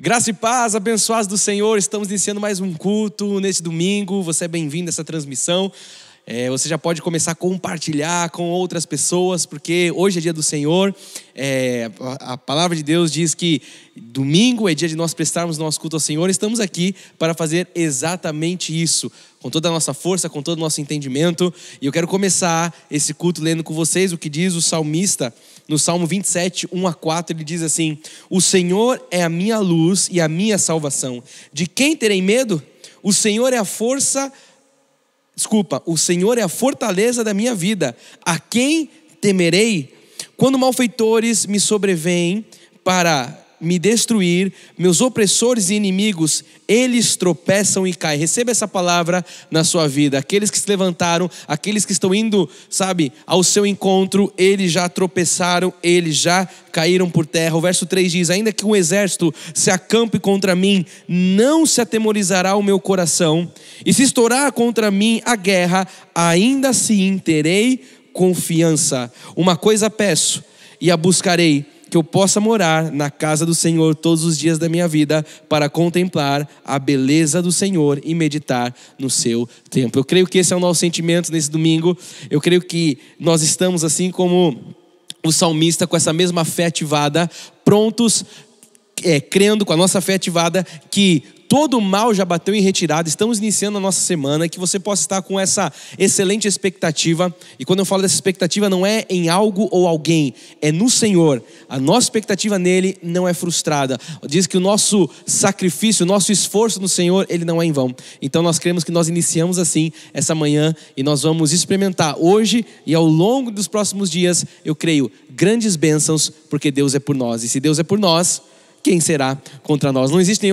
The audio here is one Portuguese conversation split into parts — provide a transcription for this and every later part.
Graça e paz, abençoados do Senhor, estamos iniciando mais um culto nesse domingo. Você é bem-vindo a essa transmissão. Você já pode começar a compartilhar com outras pessoas, porque hoje é dia do Senhor. A palavra de Deus diz que domingo é dia de nós prestarmos nosso culto ao Senhor. Estamos aqui para fazer exatamente isso, com toda a nossa força, com todo o nosso entendimento. E eu quero começar esse culto lendo com vocês o que diz o salmista no Salmo 27, 1-4. Ele diz assim: o Senhor é a minha luz e a minha salvação. De quem terei medo? O Senhor é a fortaleza da minha vida. A quem temerei? Quando malfeitores me sobrevêm para me destruir, meus opressores e inimigos, eles tropeçam e caem. Receba essa palavra na sua vida. Aqueles que se levantaram, aqueles que estão indo, ao seu encontro, eles já tropeçaram, eles já caíram por terra. O verso 3 diz: ainda que um exército se acampe contra mim, não se atemorizará o meu coração. E se estourar contra mim a guerra, ainda assim terei confiança. Uma coisa peço e a buscarei, que eu possa morar na casa do Senhor todos os dias da minha vida, para contemplar a beleza do Senhor e meditar no seu templo. Eu creio que esse é o nosso sentimento nesse domingo. Eu creio que nós estamos assim como o salmista, com essa mesma fé ativada, prontos, crendo com a nossa fé ativada que todo o mal já bateu em retirada. Estamos iniciando a nossa semana, que você possa estar com essa excelente expectativa. E quando eu falo dessa expectativa, não é em algo ou alguém, é no Senhor. A nossa expectativa nele não é frustrada. Diz que o nosso sacrifício, o nosso esforço no Senhor, ele não é em vão. Então nós cremos que nós iniciamos assim essa manhã, e nós vamos experimentar hoje e ao longo dos próximos dias, eu creio, grandes bênçãos, porque Deus é por nós. E se Deus é por nós, quem será contra nós? Não existe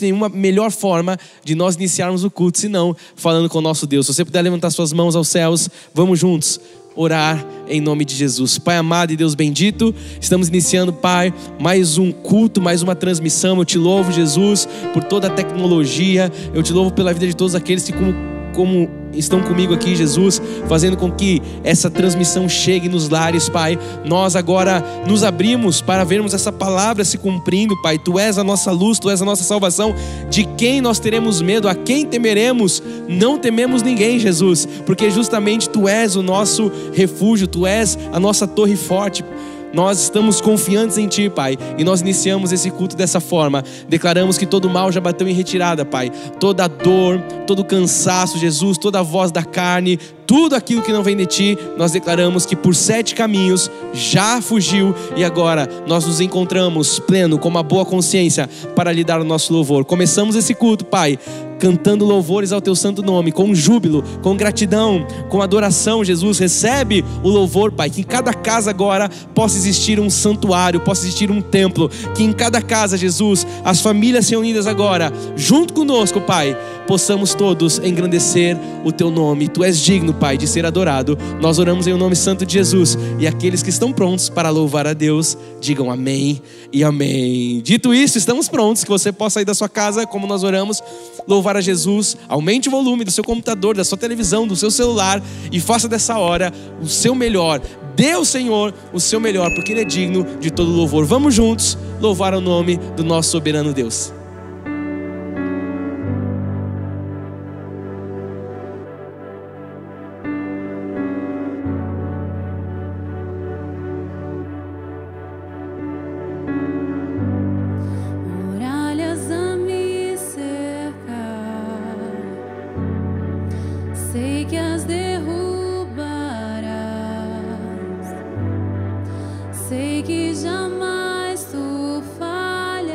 nenhuma melhor forma de nós iniciarmos o culto senão falando com o nosso Deus. Se você puder levantar suas mãos aos céus, vamos juntos orar em nome de Jesus. Pai amado e Deus bendito, estamos iniciando, Pai, mais um culto, mais uma transmissão. Eu te louvo, Jesus, por toda a tecnologia. Eu te louvo pela vida de todos aqueles que como estão comigo aqui, Jesus, fazendo com que essa transmissão chegue nos lares, Pai. Nós agora nos abrimos para vermos essa palavra se cumprindo, Pai. Tu és a nossa luz, Tu és a nossa salvação. De quem nós teremos medo? A quem temeremos? Não tememos ninguém, Jesus, porque justamente Tu és o nosso refúgio, Tu és a nossa torre forte. Nós estamos confiantes em Ti, Pai, e nós iniciamos esse culto dessa forma. Declaramos que todo mal já bateu em retirada, Pai. Toda dor, todo cansaço, Jesus, toda a voz da carne, tudo aquilo que não vem de Ti, nós declaramos que por 7 caminhos já fugiu, e agora nós nos encontramos pleno, com uma boa consciência, para lhe dar o nosso louvor. Começamos esse culto, Pai, cantando louvores ao Teu santo nome, com júbilo, com gratidão, com adoração. Jesus, recebe o louvor, Pai. Que em cada casa agora possa existir um santuário, possa existir um templo. Que em cada casa, Jesus, as famílias reunidas agora, junto conosco, Pai, possamos todos engrandecer o Teu nome. Tu és digno, Pai, de ser adorado. Nós oramos em o nome santo de Jesus. E aqueles que estão prontos para louvar a Deus, digam amém e amém. Dito isso, estamos prontos. Que você possa sair da sua casa, como nós oramos, louvar a Jesus. Aumente o volume do seu computador, da sua televisão, do seu celular, e faça dessa hora o seu melhor. Dê ao Senhor o seu melhor, porque Ele é digno de todo louvor. Vamos juntos louvar o nome do nosso soberano Deus. Sei que jamais Tu falharás.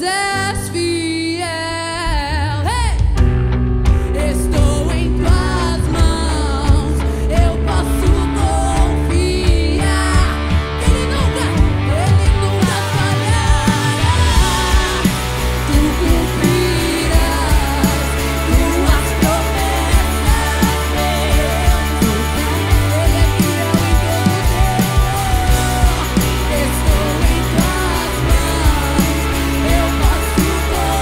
és fiel. Hey! Estou em tuas mãos, eu posso confiar. Ele nunca falhará. Tu cumprirás tuas promessas, Deus. Ele é fiel em todo tempo. Estou em tuas mãos, eu posso confiar.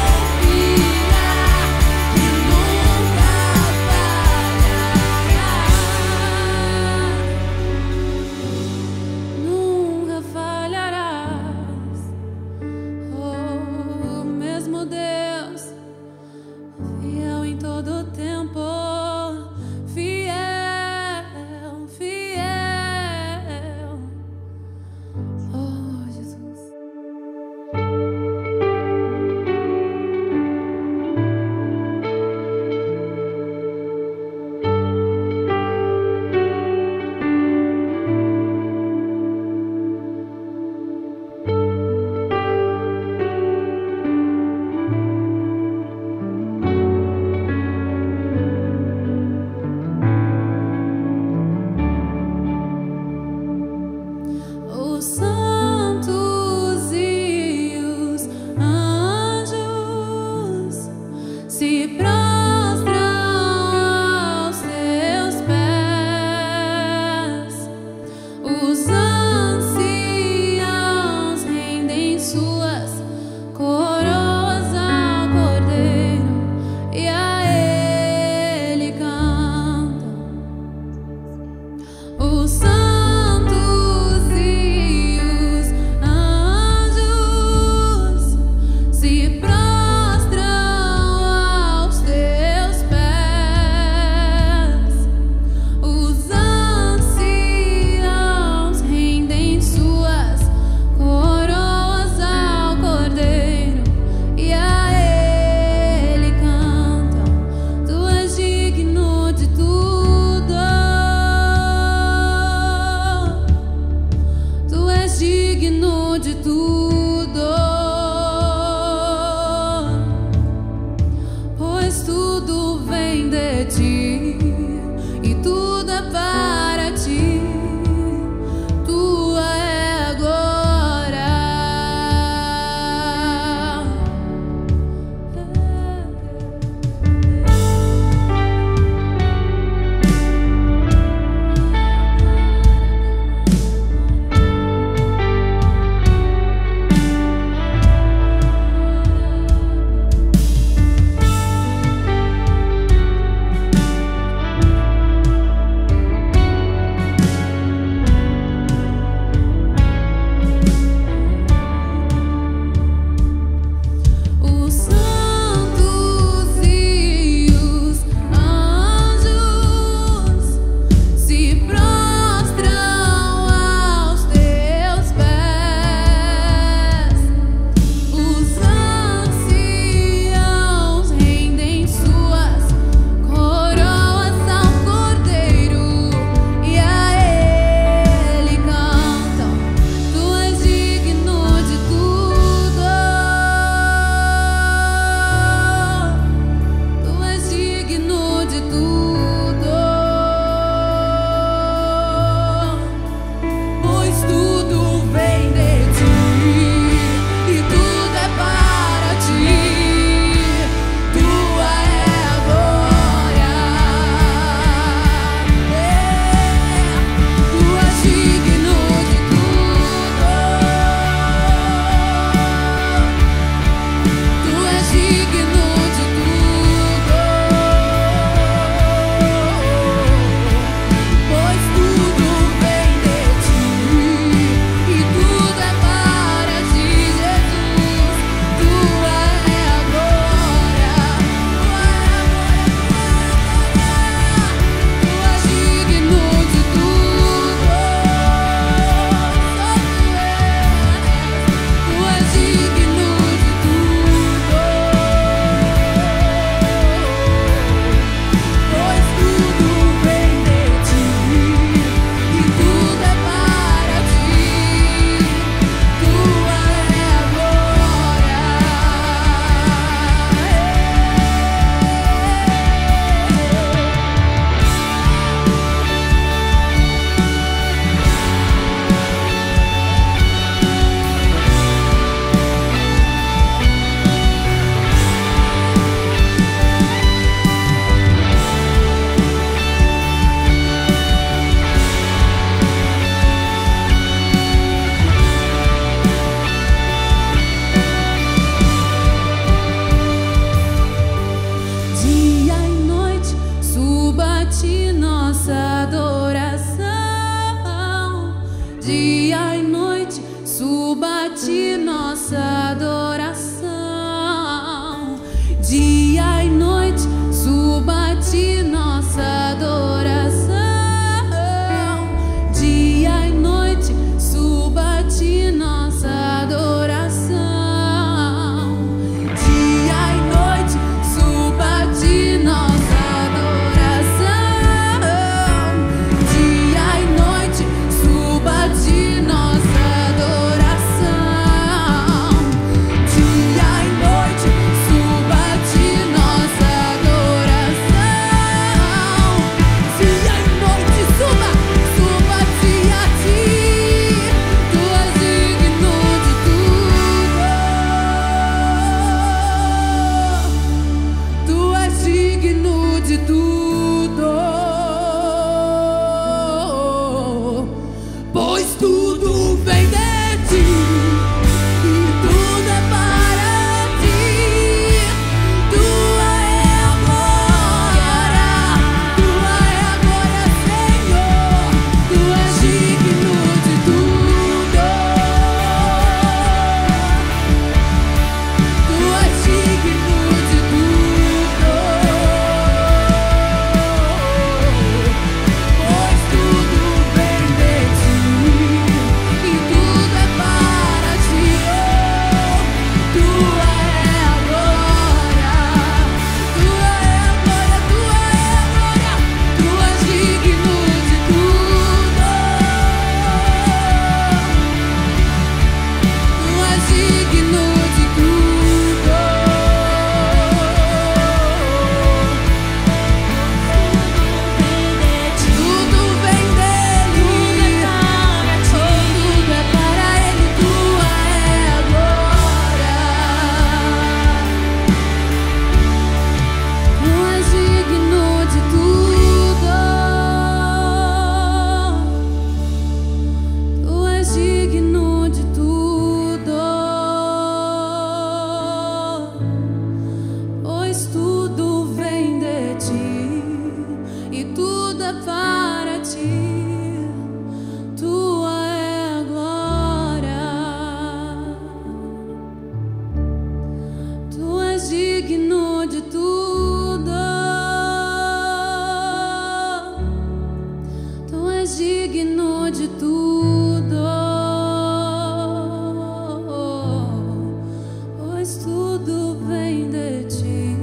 tudo vem de ti,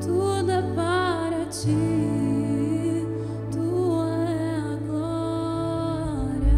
tudo é para ti, tua é a glória.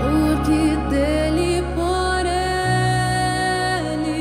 Porque dele, por ele,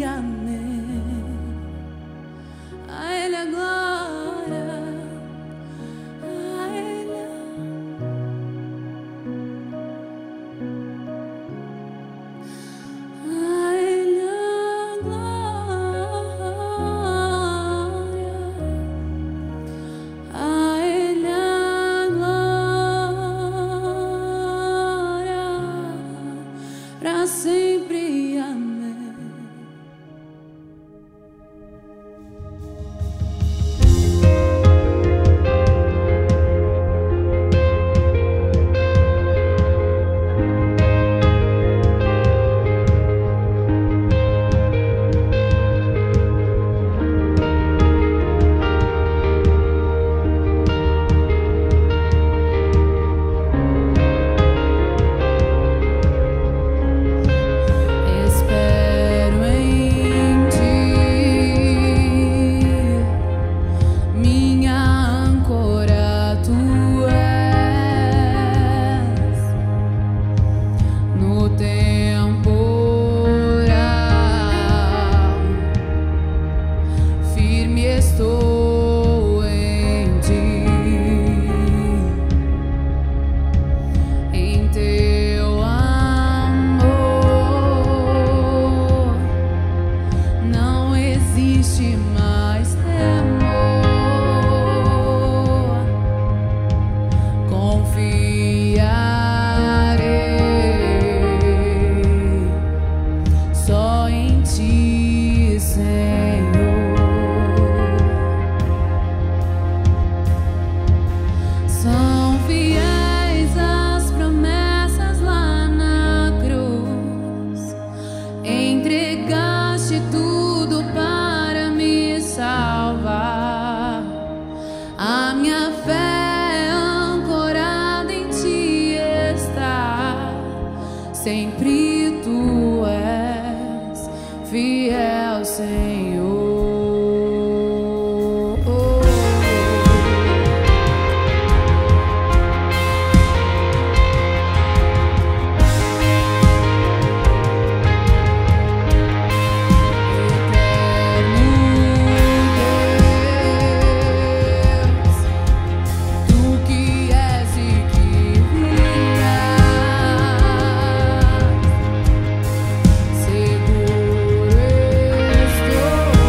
amém. A Ele a glória, a Ele a glória, a Ele a glória, pra sempre, amém. Espero em ti, minha âncora tu és. No temporal, firme estou em ti. Em teu amor não existe mais temor. Confiarei só em ti, Senhor. São fiéis as promessas lá na cruz. Entregaste tudo para me salvar. A minha fé ancorada em ti está. Sempre tu és fiel, Senhor. Tu que és e que virás, seguro estou.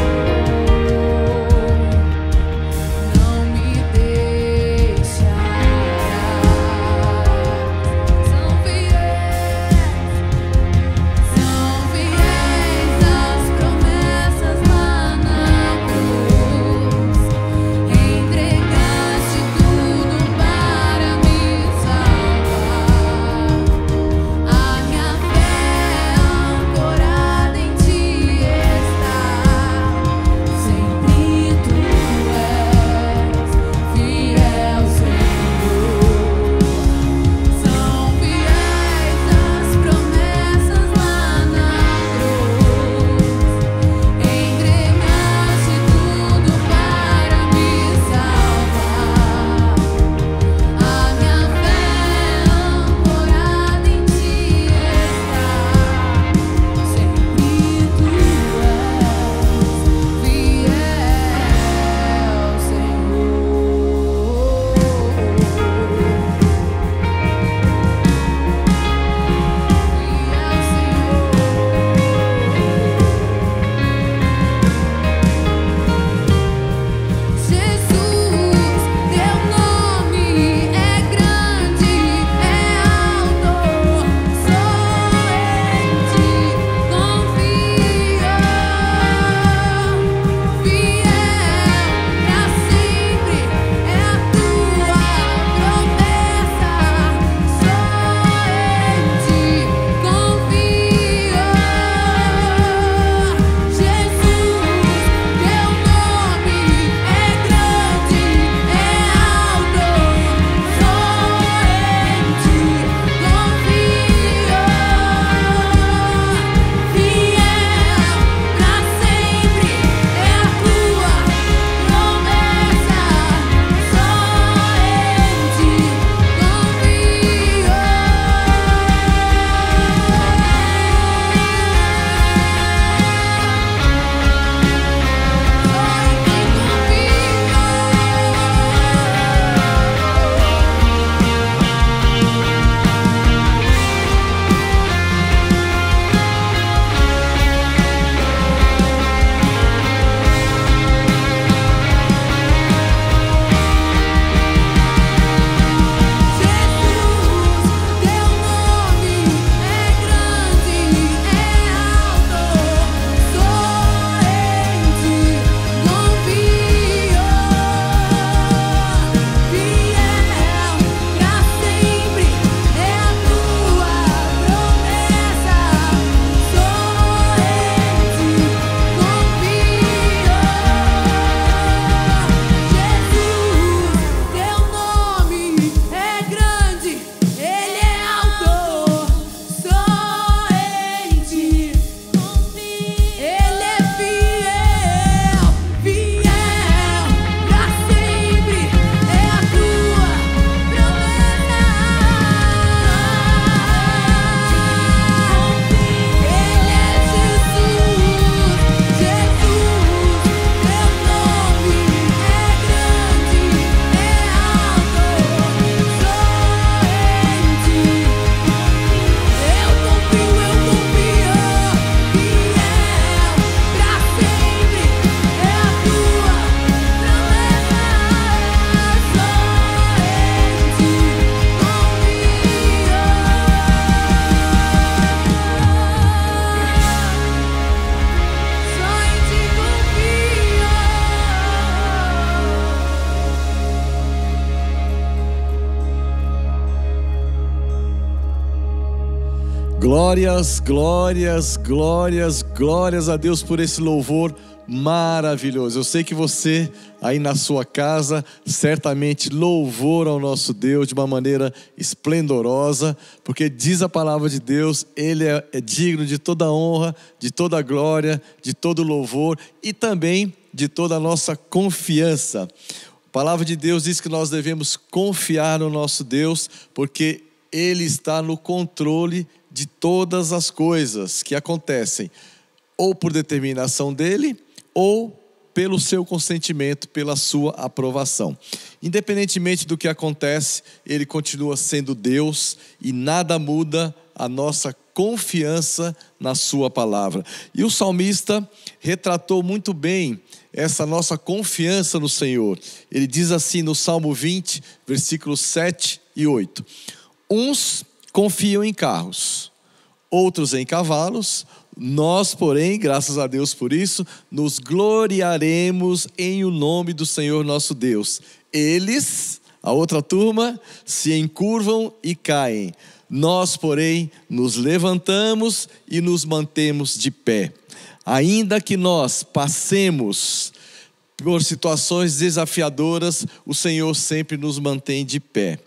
Glórias, glórias, glórias, glórias a Deus por esse louvor maravilhoso. Eu sei que você aí na sua casa certamente louvou ao nosso Deus de uma maneira esplendorosa, porque diz a palavra de Deus, Ele é digno de toda honra, de toda glória, de todo louvor e também de toda a nossa confiança. A palavra de Deus diz que nós devemos confiar no nosso Deus, porque Ele está no controle de todas as coisas que acontecem, ou por determinação dEle, ou pelo seu consentimento, pela sua aprovação. Independentemente do que acontece, Ele continua sendo Deus e nada muda a nossa confiança na sua palavra. E o salmista retratou muito bem essa nossa confiança no Senhor. Ele diz assim no Salmo 20, versículos 7 e 8. Uns confiam em carros, outros em cavalos. Nós, porém, graças a Deus por isso, nos gloriaremos em o nome do Senhor nosso Deus. Eles, a outra turma, se encurvam e caem. Nós, porém, nos levantamos e nos mantemos de pé. Ainda que nós passemos por situações desafiadoras, o Senhor sempre nos mantém de pé.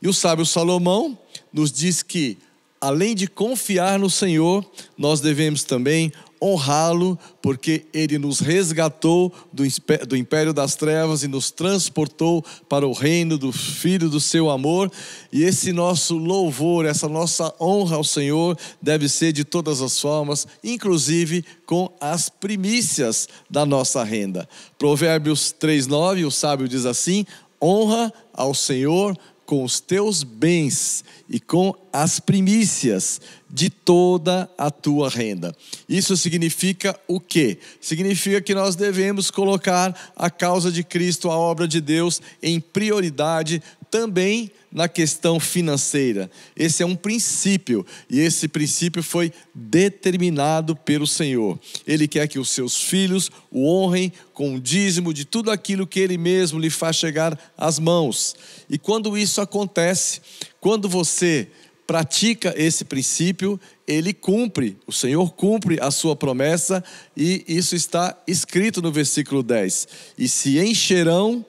E o sábio Salomão nos diz que, além de confiar no Senhor, nós devemos também honrá-lo, porque Ele nos resgatou do império das trevas e nos transportou para o reino do Filho do seu amor. E esse nosso louvor, essa nossa honra ao Senhor deve ser de todas as formas, inclusive com as primícias da nossa renda. Provérbios 3:9, o sábio diz assim: honra ao Senhor com os teus bens e com as primícias de toda a tua renda. Isso significa o quê? Significa que nós devemos colocar a causa de Cristo, a obra de Deus, em prioridade também na questão financeira. Esse é um princípio, e esse princípio foi determinado pelo Senhor. Ele quer que os seus filhos o honrem com o dízimo de tudo aquilo que Ele mesmo lhe faz chegar às mãos. E quando isso acontece, quando você pratica esse princípio, Ele cumpre, o Senhor cumpre a sua promessa, e isso está escrito no versículo 10. E se encherão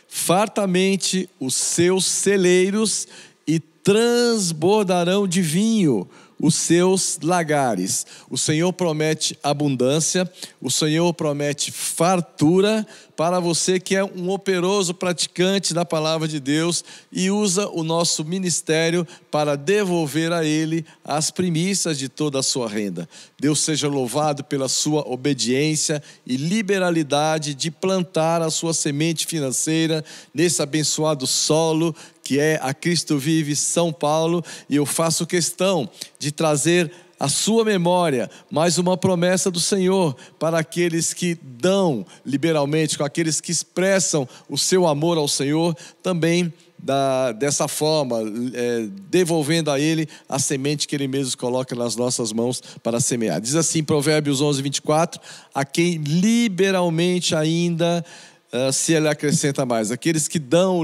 fartamente os seus celeiros e transbordarão de vinho os seus lagares. O Senhor promete abundância, o Senhor promete fartura para você que é um operoso praticante da palavra de Deus e usa o nosso ministério para devolver a Ele as primícias de toda a sua renda. Deus seja louvado pela sua obediência e liberalidade de plantar a sua semente financeira nesse abençoado solo que é a Cristo Vive São Paulo. E eu faço questão de trazer a sua memória mais uma promessa do Senhor para aqueles que dão liberalmente, com aqueles que expressam o seu amor ao Senhor, também dessa forma, devolvendo a Ele a semente que Ele mesmo coloca nas nossas mãos para semear. Diz assim, Provérbios 11:24, a quem liberalmente ainda se Ele acrescenta mais. Aqueles que dão,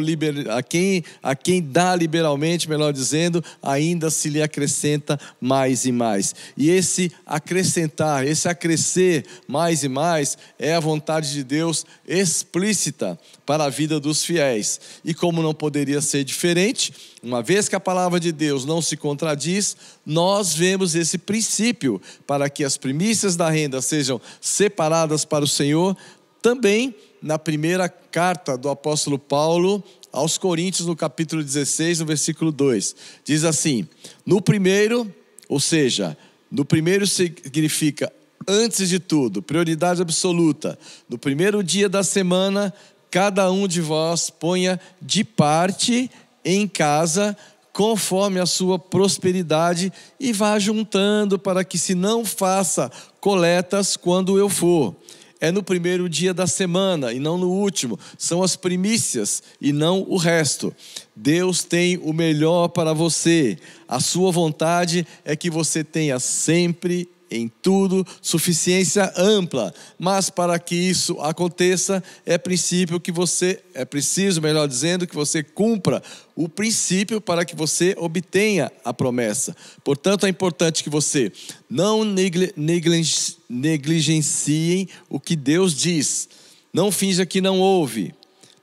a quem dá liberalmente, melhor dizendo, ainda se lhe acrescenta mais e mais. E esse acrescentar, esse acrescer mais e mais, é a vontade de Deus explícita para a vida dos fiéis. E como não poderia ser diferente, uma vez que a palavra de Deus não se contradiz, nós vemos esse princípio para que as primícias da renda sejam separadas para o Senhor, também na primeira carta do apóstolo Paulo aos Coríntios, no capítulo 16, no versículo 2. Diz assim, no primeiro, ou seja, no primeiro significa antes de tudo, prioridade absoluta. No primeiro dia da semana, cada um de vós ponha de parte em casa, conforme a sua prosperidade, e vá juntando para que se não faça coletas quando eu for. É no primeiro dia da semana e não no último. São as primícias e não o resto. Deus tem o melhor para você. A sua vontade é que você tenha sempre em tudo suficiência ampla. Mas para que isso aconteça, é preciso, melhor dizendo, que você cumpra o princípio para que você obtenha a promessa. Portanto, é importante que você não negligencie o que Deus diz. Não finja que não ouve.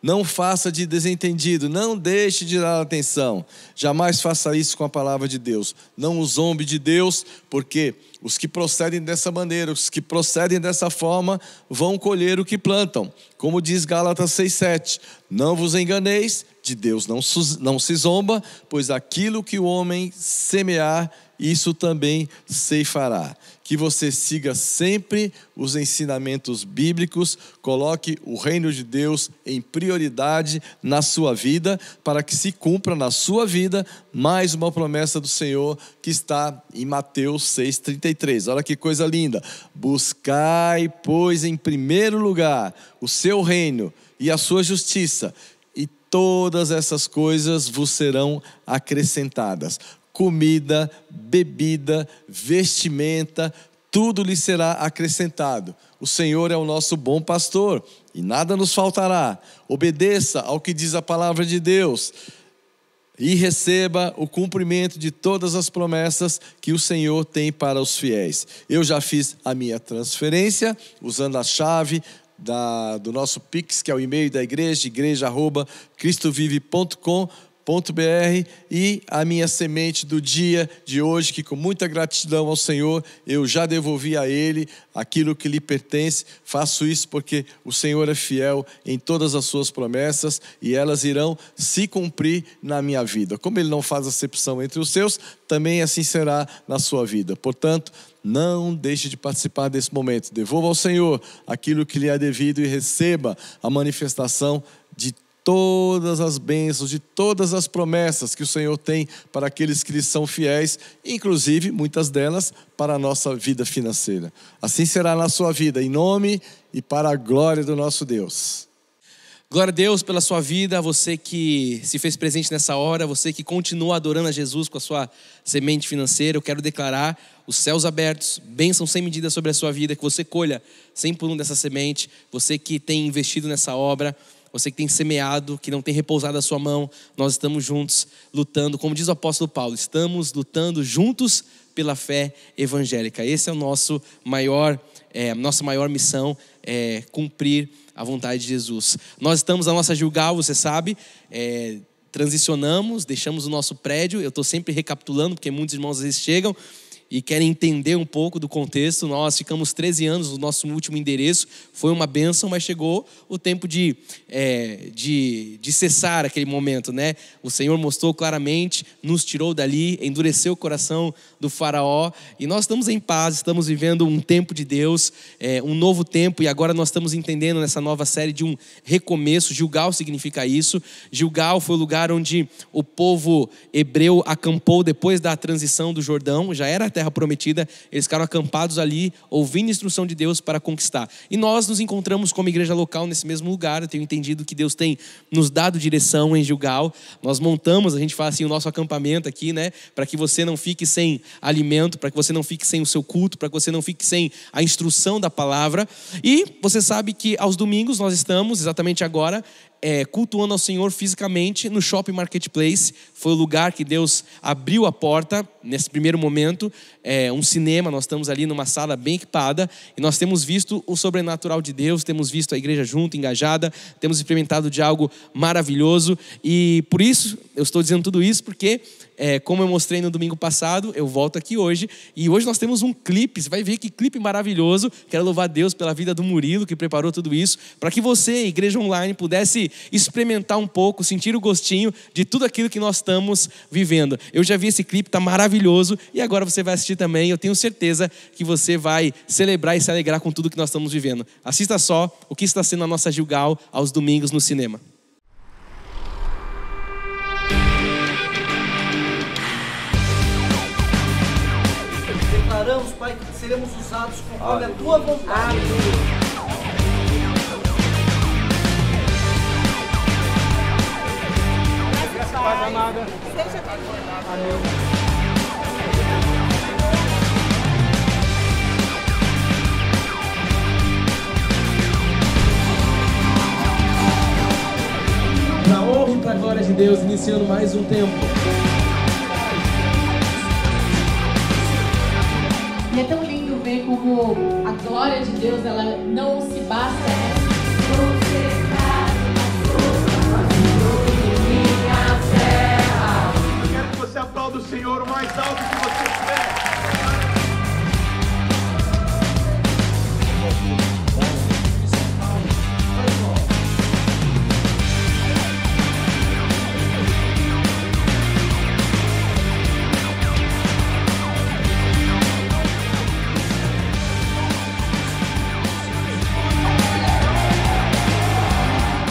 Não faça de desentendido, não deixe de dar atenção. Jamais faça isso com a palavra de Deus. Não zombe de Deus, porque os que procedem dessa maneira, os que procedem dessa forma, vão colher o que plantam. Como diz Gálatas 6,7: não vos enganeis, de Deus não se zomba, pois aquilo que o homem semear, isso também ceifará. Que você siga sempre os ensinamentos bíblicos, coloque o reino de Deus em prioridade na sua vida, para que se cumpra na sua vida mais uma promessa do Senhor que está em Mateus 6,33. Olha que coisa linda: buscai, pois, em primeiro lugar o seu reino e a sua justiça, e todas essas coisas vos serão acrescentadas. Comida, bebida, vestimenta, tudo lhe será acrescentado. O Senhor é o nosso bom pastor e nada nos faltará. Obedeça ao que diz a palavra de Deus e receba o cumprimento de todas as promessas que o Senhor tem para os fiéis. Eu já fiz a minha transferência usando a chave do nosso Pix, que é o e-mail da igreja@cristovive.com.br, e a minha semente do dia de hoje, que com muita gratidão ao Senhor, eu já devolvi a Ele aquilo que lhe pertence. Faço isso porque o Senhor é fiel em todas as suas promessas e elas irão se cumprir na minha vida. Como Ele não faz acepção entre os seus, também assim será na sua vida. Portanto, não deixe de participar desse momento. Devolva ao Senhor aquilo que lhe é devido e receba a manifestação de todas as bênçãos, de todas as promessas que o Senhor tem para aqueles que lhe são fiéis, inclusive muitas delas para a nossa vida financeira. Assim será na sua vida, em nome e para a glória do nosso Deus. Glória a Deus pela sua vida, você que se fez presente nessa hora, você que continua adorando a Jesus com a sua semente financeira. Eu quero declarar os céus abertos, bênção sem medida sobre a sua vida, que você colha 100 por 1 dessa semente. Você que tem investido nessa obra, você que tem semeado, que não tem repousado a sua mão, nós estamos juntos lutando, como diz o apóstolo Paulo, estamos lutando juntos pela fé evangélica. Esse é o nossa maior missão, é cumprir a vontade de Jesus. Nós estamos na nossa Gilgal, você sabe, transicionamos, deixamos o nosso prédio. Eu estou sempre recapitulando, porque muitos irmãos às vezes chegam e querem entender um pouco do contexto. Nós ficamos 13 anos no nosso último endereço, foi uma bênção, mas chegou o tempo de cessar aquele momento, né? O Senhor mostrou claramente, nos tirou dali, endureceu o coração do faraó, e nós estamos em paz, estamos vivendo um tempo de Deus, um novo tempo, e agora nós estamos entendendo nessa nova série de um recomeço. Gilgal significa isso. Gilgal foi o lugar onde o povo hebreu acampou depois da transição do Jordão, já era a terra prometida, eles ficaram acampados ali, ouvindo a instrução de Deus para conquistar. E nós nos encontramos como igreja local nesse mesmo lugar. Eu tenho entendido que Deus tem nos dado direção em Gilgal. Nós montamos, a gente fala assim, o nosso acampamento aqui, né? Para que você não fique sem alimento, para que você não fique sem o seu culto, para que você não fique sem a instrução da palavra. E você sabe que aos domingos nós estamos, exatamente agora, cultuando ao Senhor fisicamente no Shopping Marketplace. Foi o lugar que Deus abriu a porta nesse primeiro momento, um cinema. Nós estamos ali numa sala bem equipada e nós temos visto o sobrenatural de Deus, temos visto a igreja junto, engajada, temos experimentado de algo maravilhoso. E por isso, eu estou dizendo tudo isso porque, como eu mostrei no domingo passado, eu volto aqui hoje, e hoje nós temos um clipe. Você vai ver que clipe maravilhoso. Quero louvar Deus pela vida do Murilo, que preparou tudo isso, para que você, igreja online, pudesse experimentar um pouco, sentir o gostinho de tudo aquilo que nós estamos vivendo. Eu já vi esse clipe, está maravilhoso, e agora você vai assistir também. Eu tenho certeza que você vai celebrar e se alegrar com tudo que nós estamos vivendo. Assista só o que está sendo a nossa Gilgal aos domingos no cinema. Declaramos, Pai, que seremos usados conforme a Tua vontade. Paz amada. Seja bem-vindo. Amém. para a glória de Deus, iniciando mais um tempo. E é tão lindo ver como a glória de Deus, ela não se basta, né? Eu quero que você aplaude o Senhor o mais alto que você puder.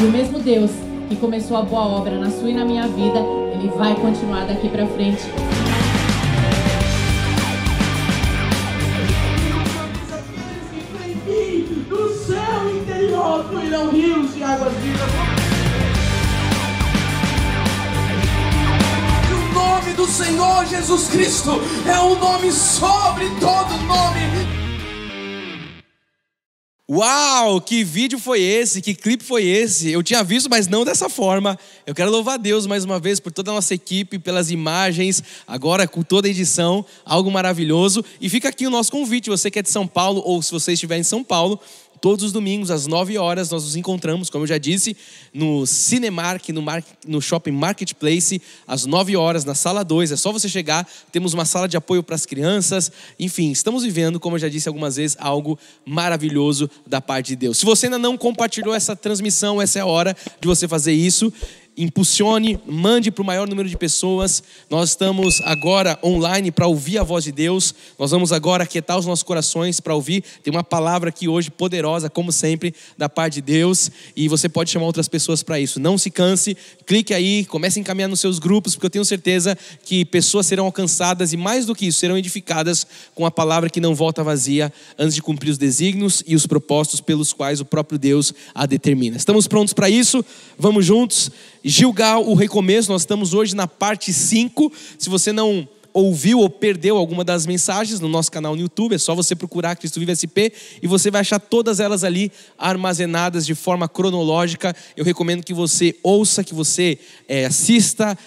E o mesmo Deus que começou a boa obra na sua e na minha vida, Ele vai continuar daqui pra frente. Do céu interior fluirão rios de águas vivas. O nome do Senhor Jesus Cristo é um nome sobre todo nome. Uau, que vídeo foi esse? Que clipe foi esse? Eu tinha visto, mas não dessa forma. Eu quero louvar a Deus mais uma vez por toda a nossa equipe, pelas imagens, agora com toda a edição, algo maravilhoso. E fica aqui o nosso convite, você que é de São Paulo, ou se você estiver em São Paulo, todos os domingos, às 9 horas, nós nos encontramos, como eu já disse, no Cinemark, no Shopping Marketplace, às 9 horas, na sala 2. É só você chegar, temos uma sala de apoio para as crianças. Enfim, estamos vivendo, como eu já disse algumas vezes, algo maravilhoso da parte de Deus. Se você ainda não compartilhou essa transmissão, essa é a hora de você fazer isso. Impulsione, mande para o maior número de pessoas. Nós estamos agora online para ouvir a voz de Deus. Nós vamos agora aquietar os nossos corações para ouvir. Tem uma palavra aqui hoje poderosa, como sempre, da parte de Deus. E você pode chamar outras pessoas para isso. Não se canse, clique aí, comece a encaminhar nos seus grupos, porque eu tenho certeza que pessoas serão alcançadas e, mais do que isso, serão edificadas com a palavra que não volta vazia antes de cumprir os desígnios e os propósitos pelos quais o próprio Deus a determina. Estamos prontos para isso? Vamos juntos? Gilgal, o recomeço. Nós estamos hoje na parte 5. Se você não ouviu ou perdeu alguma das mensagens no nosso canal no YouTube, é só você procurar Cristo Vive SP e você vai achar todas elas ali armazenadas de forma cronológica. Eu recomendo que você ouça, que você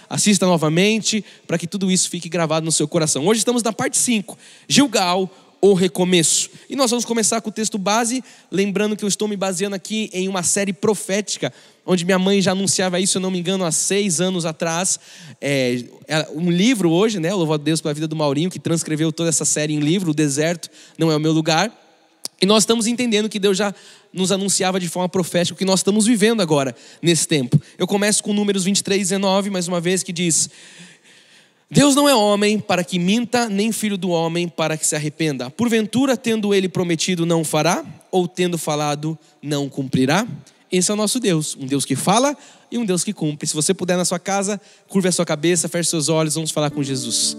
assista novamente, para que tudo isso fique gravado no seu coração. Hoje estamos na parte 5, Gilgal, o recomeço. E nós vamos começar com o texto base, lembrando que eu estou me baseando aqui em uma série profética, onde minha mãe já anunciava isso, se eu não me engano, há 6 anos atrás. Um livro hoje, né? Louvo a Deus pela vida do Maurinho, que transcreveu toda essa série em livro, O Deserto Não É o Meu Lugar. E nós estamos entendendo que Deus já nos anunciava de forma profética o que nós estamos vivendo agora, nesse tempo. Eu começo com Números 23:19, mais uma vez, que diz: Deus não é homem para que minta, nem filho do homem para que se arrependa. Porventura, tendo ele prometido, não fará? Ou tendo falado, não cumprirá? Esse é o nosso Deus, um Deus que fala e um Deus que cumpre. Se você puder na sua casa, curve a sua cabeça, feche seus olhos, vamos falar com Jesus.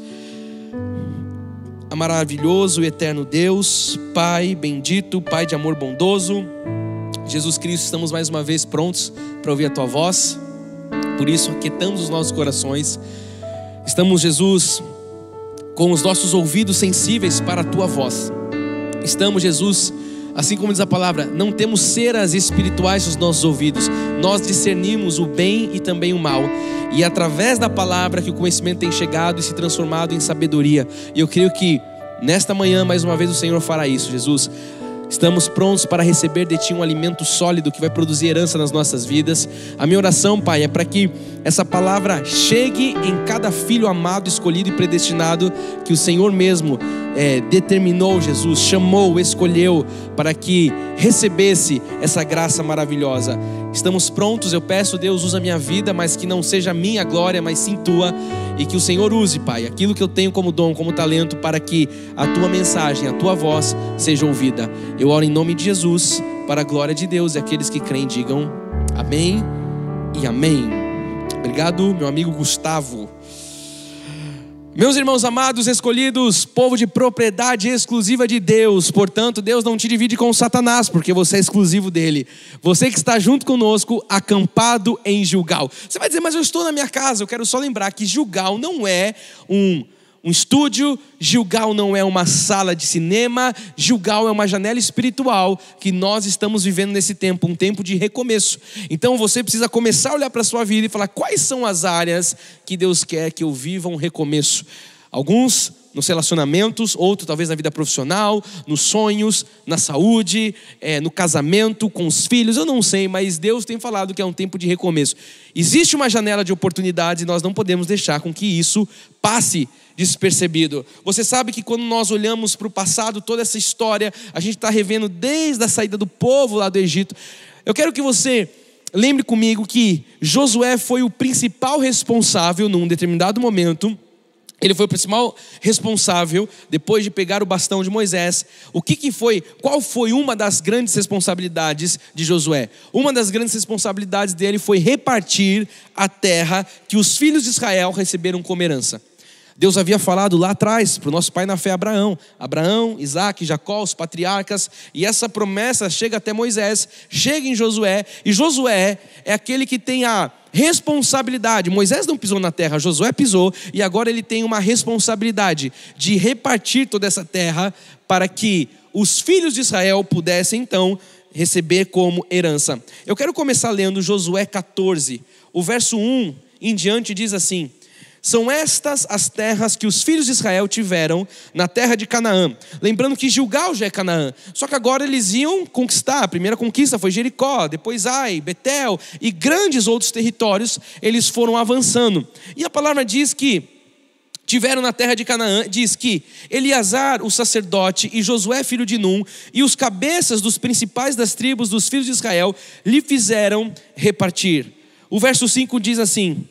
A maravilhoso e eterno Deus, Pai bendito, Pai de amor bondoso, Jesus Cristo, estamos mais uma vez prontos para ouvir a Tua voz. Por isso, aquietamos os nossos corações. Estamos, Jesus, com os nossos ouvidos sensíveis para a Tua voz. Estamos, Jesus, assim como diz a palavra, não temos ceras espirituais nos nossos ouvidos. Nós discernimos o bem e também o mal. E é através da palavra que o conhecimento tem chegado e se transformado em sabedoria. E eu creio que nesta manhã, mais uma vez, o Senhor fará isso, Jesus. Estamos prontos para receber de Ti um alimento sólido que vai produzir herança nas nossas vidas. A minha oração, Pai, é para que essa palavra chegue em cada filho amado, escolhido e predestinado, que o Senhor mesmo determinou, Jesus, chamou, escolheu, para que recebesse essa graça maravilhosa. Estamos prontos, eu peço, Deus, usa a minha vida, mas que não seja a minha glória, mas sim Tua, e que o Senhor use, Pai, aquilo que eu tenho como dom, como talento, para que a Tua mensagem, a Tua voz seja ouvida. Eu oro em nome de Jesus, para a glória de Deus, e aqueles que creem digam amém e amém. Obrigado, meu amigo Gustavo. Meus irmãos amados, escolhidos, povo de propriedade exclusiva de Deus. Portanto, Deus não te divide com Satanás, porque você é exclusivo dele. Você que está junto conosco, acampado em Gilgal. Você vai dizer, mas eu estou na minha casa. Eu quero só lembrar que Gilgal não é um estúdio, Gilgal não é uma sala de cinema, Gilgal é uma janela espiritual que nós estamos vivendo nesse tempo, um tempo de recomeço. Então você precisa começar a olhar para a sua vida e falar: quais são as áreas que Deus quer que eu viva um recomeço? Alguns nos relacionamentos, outros talvez na vida profissional, nos sonhos, na saúde, no casamento, com os filhos, eu não sei, mas Deus tem falado que é um tempo de recomeço. Existe uma janela de oportunidades e nós não podemos deixar com que isso passe despercebido. Você sabe que quando nós olhamos para o passado, toda essa história, a gente está revendo desde a saída do povo lá do Egito. Eu quero que você lembre comigo que Josué foi o principal responsável num determinado momento. Ele foi o principal responsável, depois de pegar o bastão de Moisés. Qual foi uma das grandes responsabilidades de Josué? Uma das grandes responsabilidades dele foi repartir a terra que os filhos de Israel receberam como herança. Deus havia falado lá atrás para o nosso pai na fé Abraão, Isaac, Jacó, os patriarcas, e essa promessa chega até Moisés, chega em Josué, e Josué é aquele que tem a responsabilidade. Moisés não pisou na terra, Josué pisou, e agora ele tem uma responsabilidade de repartir toda essa terra para que os filhos de Israel pudessem então receber como herança. Eu quero começar lendo Josué 14, o verso 1 em diante diz assim: são estas as terras que os filhos de Israel tiveram na terra de Canaã. Lembrando que Gilgal já é Canaã. Só que agora eles iam conquistar. A primeira conquista foi Jericó, depois Ai, Betel e grandes outros territórios. Eles foram avançando. E a palavra diz que tiveram na terra de Canaã, diz que Eleazar, o sacerdote, e Josué, filho de Num, e os cabeças dos principais das tribos dos filhos de Israel, lhe fizeram repartir. O verso 5 diz assim...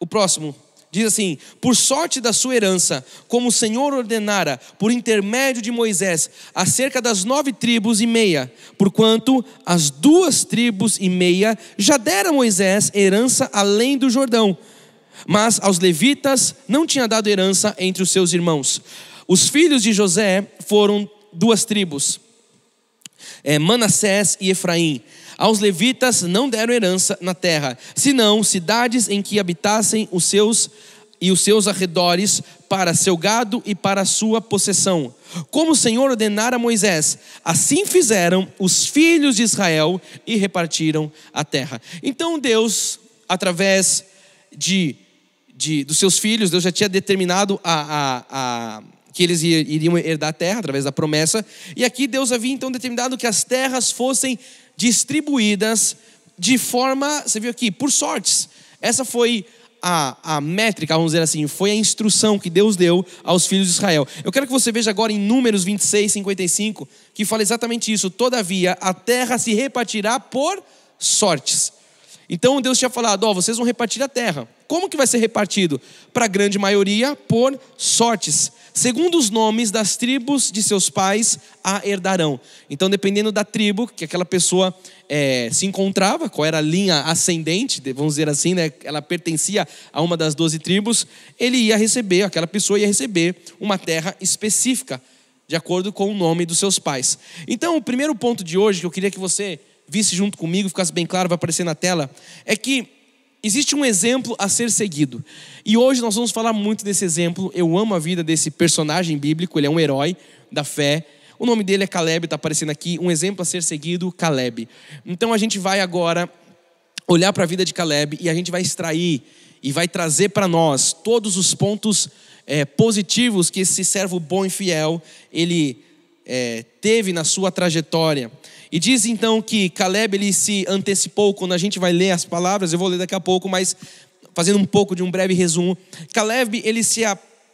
O próximo diz assim: por sorte da sua herança, como o Senhor ordenara por intermédio de Moisés, acerca das 9 tribos e meia, porquanto as 2 tribos e meia já dera Moisés herança além do Jordão, mas aos levitas não tinha dado herança entre os seus irmãos. Os filhos de José foram 2 tribos, Manassés e Efraim. Aos levitas não deram herança na terra, senão cidades em que habitassem os seus arredores, para seu gado e para a sua possessão. Como o Senhor ordenara a Moisés, assim fizeram os filhos de Israel e repartiram a terra. Então Deus, através dos seus filhos, Deus já tinha determinado que eles iriam herdar a terra através da promessa. E aqui Deus havia então determinado que as terras fossem distribuídas de forma, você viu aqui, por sortes. Essa foi a métrica, vamos dizer assim, foi a instrução que Deus deu aos filhos de Israel. Eu quero que você veja agora em Números 26, 55, que fala exatamente isso: todavia a terra se repartirá por sortes. Então Deus tinha falado: vocês vão repartir a terra. Como que vai ser repartido? Para a grande maioria, por sortes, segundo os nomes das tribos de seus pais a herdarão. Então, dependendo da tribo que aquela pessoa se encontrava, qual era a linha ascendente, vamos dizer assim, né? Ela pertencia a uma das 12 tribos, aquela pessoa ia receber uma terra específica, de acordo com o nome dos seus pais. Então, o primeiro ponto de hoje, que eu queria que você visse junto comigo, ficasse bem claro, vai aparecer na tela, é que existe um exemplo a ser seguido. E hoje nós vamos falar muito desse exemplo. Eu amo a vida desse personagem bíblico, ele é um herói da fé. O nome dele é Caleb, está aparecendo aqui, um exemplo a ser seguido, Caleb. Então a gente vai agora olhar para a vida de Caleb e a gente vai extrair e vai trazer para nós todos os pontos positivos que esse servo bom e fiel, ele teve na sua trajetória. E diz então que Caleb, ele se antecipou. Quando a gente vai ler as palavras, eu vou ler daqui a pouco, mas fazendo um pouco de um breve resumo, Caleb, ele se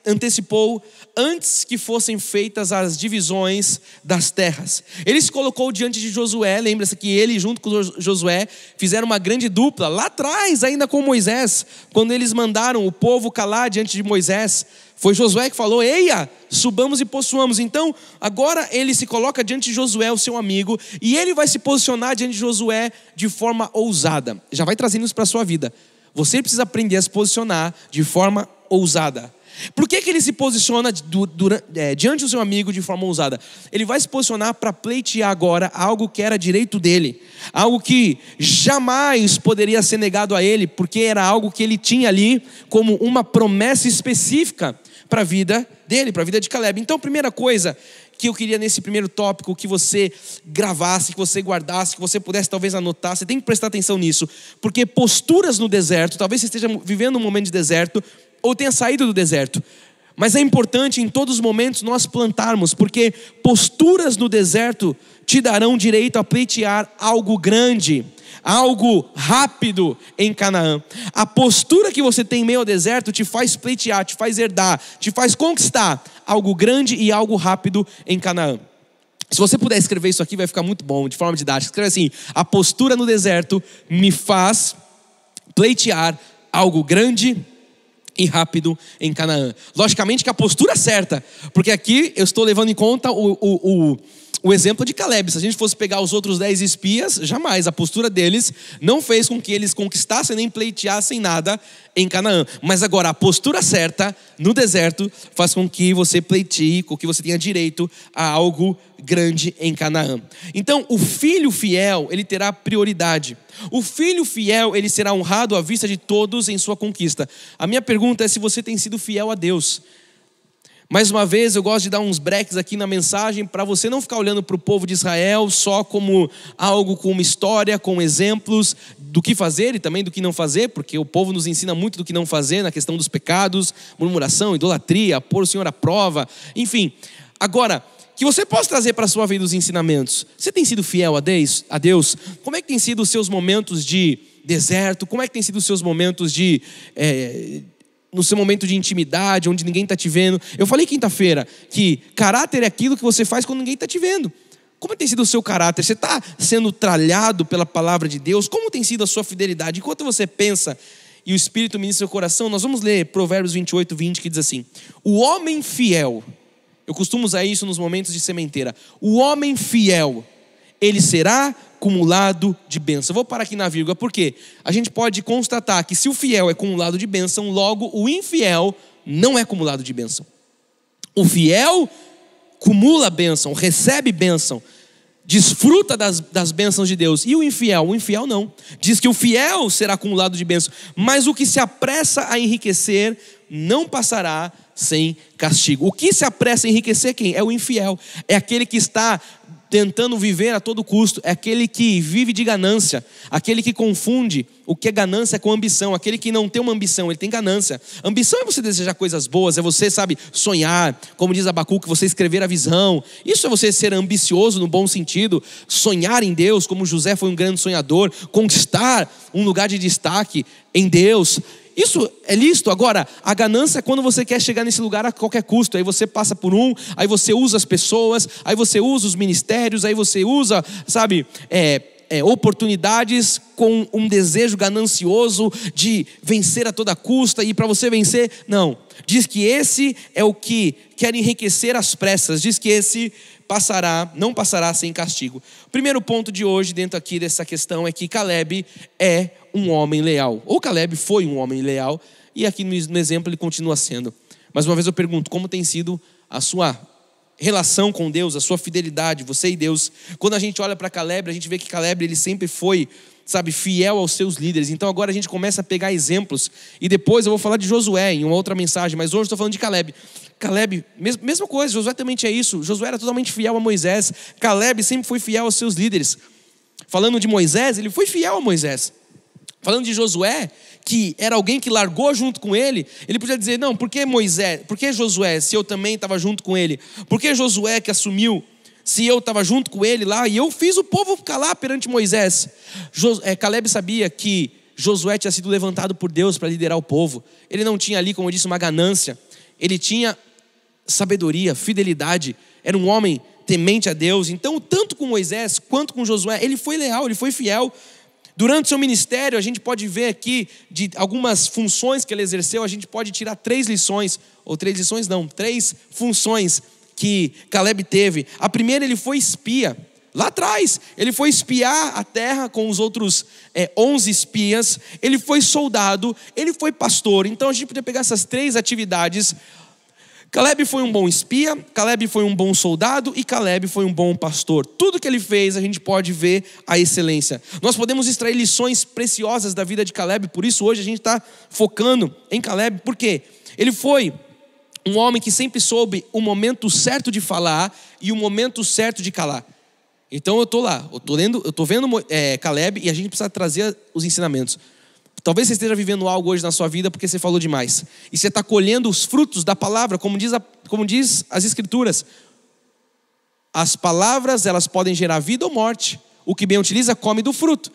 antecipou antes que fossem feitas as divisões das terras. Ele se colocou diante de Josué. Lembra-se que ele junto com Josué fizeram uma grande dupla lá atrás, ainda com Moisés, quando eles mandaram o povo calar diante de Moisés. Foi Josué que falou: eia, subamos e possuamos. Então agora ele se coloca diante de Josué, o seu amigo, e ele vai se posicionar diante de Josué de forma ousada. Já vai trazendo isso para a sua vida. Você precisa aprender a se posicionar de forma ousada. Por que ele se posiciona diante do seu amigo de forma ousada? Ele vai se posicionar para pleitear agora algo que era direito dele. algo que jamais poderia ser negado a ele, porque era algo que ele tinha ali como uma promessa específica para a vida dele, para a vida de Caleb. Então, a primeira coisa que eu queria nesse primeiro tópico que você gravasse, que você guardasse, que você pudesse talvez anotar, você tem que prestar atenção nisso, porque posturas no deserto, talvez você esteja vivendo um momento de deserto, ou tenha saído do deserto, mas é importante em todos os momentos nós plantarmos, porque posturas no deserto te darão direito a pleitear algo grande, algo rápido em Canaã. A postura que você tem em meio ao deserto te faz pleitear, te faz herdar, te faz conquistar algo grande e algo rápido em Canaã. Se você puder escrever isso aqui vai ficar muito bom, de forma didática. Escreve assim: a postura no deserto me faz pleitear algo grande e rápido em Canaã. Logicamente que a postura é certa, porque aqui eu estou levando em conta o exemplo de Caleb. Se a gente fosse pegar os outros 10 espias, jamais. A postura deles não fez com que eles conquistassem nem pleiteassem nada em Canaã. Mas agora, a postura certa no deserto faz com que você pleitee, com que você tenha direito a algo grande em Canaã. Então, o filho fiel, ele terá prioridade. O filho fiel, ele será honrado à vista de todos em sua conquista. A minha pergunta é se você tem sido fiel a Deus. Mais uma vez, eu gosto de dar uns breaks aqui na mensagem para você não ficar olhando para o povo de Israel só como algo com uma história, com exemplos do que fazer e também do que não fazer, porque o povo nos ensina muito do que não fazer na questão dos pecados, murmuração, idolatria, pôr o Senhor à prova, enfim. Agora, que você possa trazer para a sua vida os ensinamentos. Você tem sido fiel a Deus? Como é que tem sido os seus momentos de deserto? Como é que tem sido os seus momentos no seu momento de intimidade, onde ninguém está te vendo? Eu falei quinta-feira que caráter é aquilo que você faz quando ninguém está te vendo. Como tem sido o seu caráter? Você está sendo tralhado pela palavra de Deus? Como tem sido a sua fidelidade? Enquanto você pensa e o Espírito ministra seu coração, nós vamos ler Provérbios 28, 20, que diz assim: o homem fiel, eu costumo usar isso nos momentos de sementeira, o homem fiel, ele será cumulado de bênção. Eu vou parar aqui na vírgula, porque a gente pode constatar que se o fiel é cumulado de bênção, logo o infiel não é cumulado de bênção. O fiel cumula bênção, recebe bênção, desfruta das bênçãos de Deus. E o infiel não. Diz que o fiel será acumulado de bênção, mas o que se apressa a enriquecer não passará sem castigo. O que se apressa a enriquecer quem? É o infiel. É aquele que está tentando viver a todo custo, é aquele que vive de ganância, aquele que confunde o que é ganância com ambição, aquele que não tem uma ambição, ele tem ganância. Ambição é você desejar coisas boas, é você, sonhar, como diz Abacuque, você escrever a visão. Isso é você ser ambicioso no bom sentido, sonhar em Deus, como José foi um grande sonhador, conquistar um lugar de destaque em Deus. Isso é lícito. Agora, a ganância é quando você quer chegar nesse lugar a qualquer custo. Aí você passa por aí você usa as pessoas, aí você usa os ministérios, aí você usa, oportunidades com um desejo ganancioso de vencer a toda custa. E para você vencer, não. Diz que esse é o que quer enriquecer às pressas. Diz que esse não passará sem castigo. O primeiro ponto de hoje, dentro aqui dessa questão, é que Caleb é um homem leal. Ou Caleb foi um homem leal, e aqui no exemplo ele continua sendo. Mais uma vez eu pergunto, como tem sido a sua relação com Deus, a sua fidelidade, você e Deus? Quando a gente olha para Caleb, a gente vê que Caleb ele sempre foi, fiel aos seus líderes. Então agora a gente começa a pegar exemplos, e depois eu vou falar de Josué em uma outra mensagem, mas hoje eu estou falando de Caleb. Caleb, mesma coisa, Josué também tinha isso. Josué era totalmente fiel a Moisés. Caleb sempre foi fiel aos seus líderes. Falando de Moisés, ele foi fiel a Moisés. Falando de Josué, que era alguém que largou junto com ele, ele podia dizer, não, por que Josué, se eu também estava junto com ele? Por que Josué que assumiu, se eu estava junto com ele lá, e eu fiz o povo calar perante Moisés? Caleb sabia que Josué tinha sido levantado por Deus para liderar o povo. Ele não tinha ali, como eu disse, uma ganância. Ele tinha sabedoria, fidelidade, era um homem temente a Deus. Então, tanto com Moisés quanto com Josué, ele foi leal, ele foi fiel. Durante o seu ministério, a gente pode ver aqui de algumas funções que ele exerceu, a gente pode tirar 3 funções que Caleb teve. A primeira, ele foi espia. Lá atrás, ele foi espiar a terra com os outros 11 espias. Ele foi soldado, ele foi pastor. Então a gente podia pegar essas 3 atividades. Caleb foi um bom espia, Caleb foi um bom soldado e Caleb foi um bom pastor. Tudo que ele fez, a gente pode ver a excelência. Nós podemos extrair lições preciosas da vida de Caleb, por isso hoje a gente está focando em Caleb. Por quê? Ele foi um homem que sempre soube o momento certo de falar e o momento certo de calar. Então eu estou lá, eu estou vendo Caleb e a gente precisa trazer os ensinamentos. Talvez você esteja vivendo algo hoje na sua vida porque você falou demais. E você está colhendo os frutos da palavra, como diz as escrituras. As palavras, elas podem gerar vida ou morte. O que bem utiliza, come do fruto.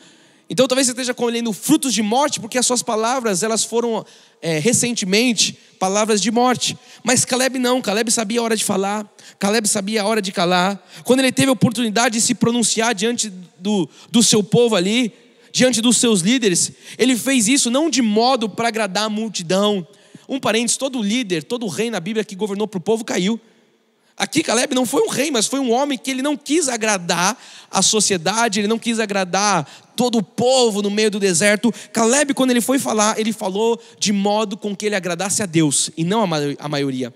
Então talvez você esteja colhendo frutos de morte porque as suas palavras, elas foram recentemente palavras de morte. Mas Caleb não, Caleb sabia a hora de falar, Caleb sabia a hora de calar. Quando ele teve a oportunidade de se pronunciar diante do seu povo ali, diante dos seus líderes, ele fez isso não de modo para agradar a multidão. Um parênteses, todo líder, todo rei na Bíblia que governou para o povo caiu. Aqui Caleb não foi um rei, mas foi um homem que ele não quis agradar a sociedade, ele não quis agradar todo o povo no meio do deserto. Caleb, quando ele foi falar, ele falou de modo com que ele agradasse a Deus e não a maioria.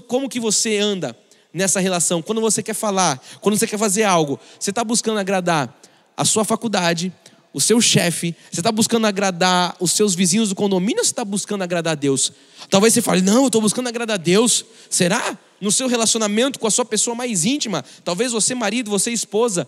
Como que você anda nessa relação? Quando você quer falar, quando você quer fazer algo, você está buscando agradar a sua faculdade, o seu chefe, você está buscando agradar os seus vizinhos do condomínio ou você está buscando agradar a Deus? Talvez você fale, não, eu estou buscando agradar a Deus. Será? No seu relacionamento com a sua pessoa mais íntima, talvez você marido, você esposa,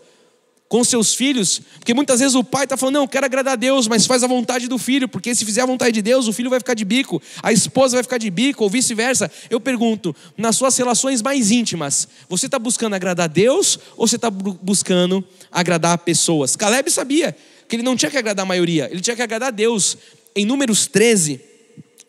com seus filhos, porque muitas vezes o pai está falando, não, eu quero agradar a Deus, mas faz a vontade do filho, porque se fizer a vontade de Deus, o filho vai ficar de bico, a esposa vai ficar de bico, ou vice-versa. Eu pergunto, nas suas relações mais íntimas, você está buscando agradar a Deus, ou você está buscando agradar pessoas? Caleb sabia que ele não tinha que agradar a maioria, ele tinha que agradar a Deus. Em Números 13,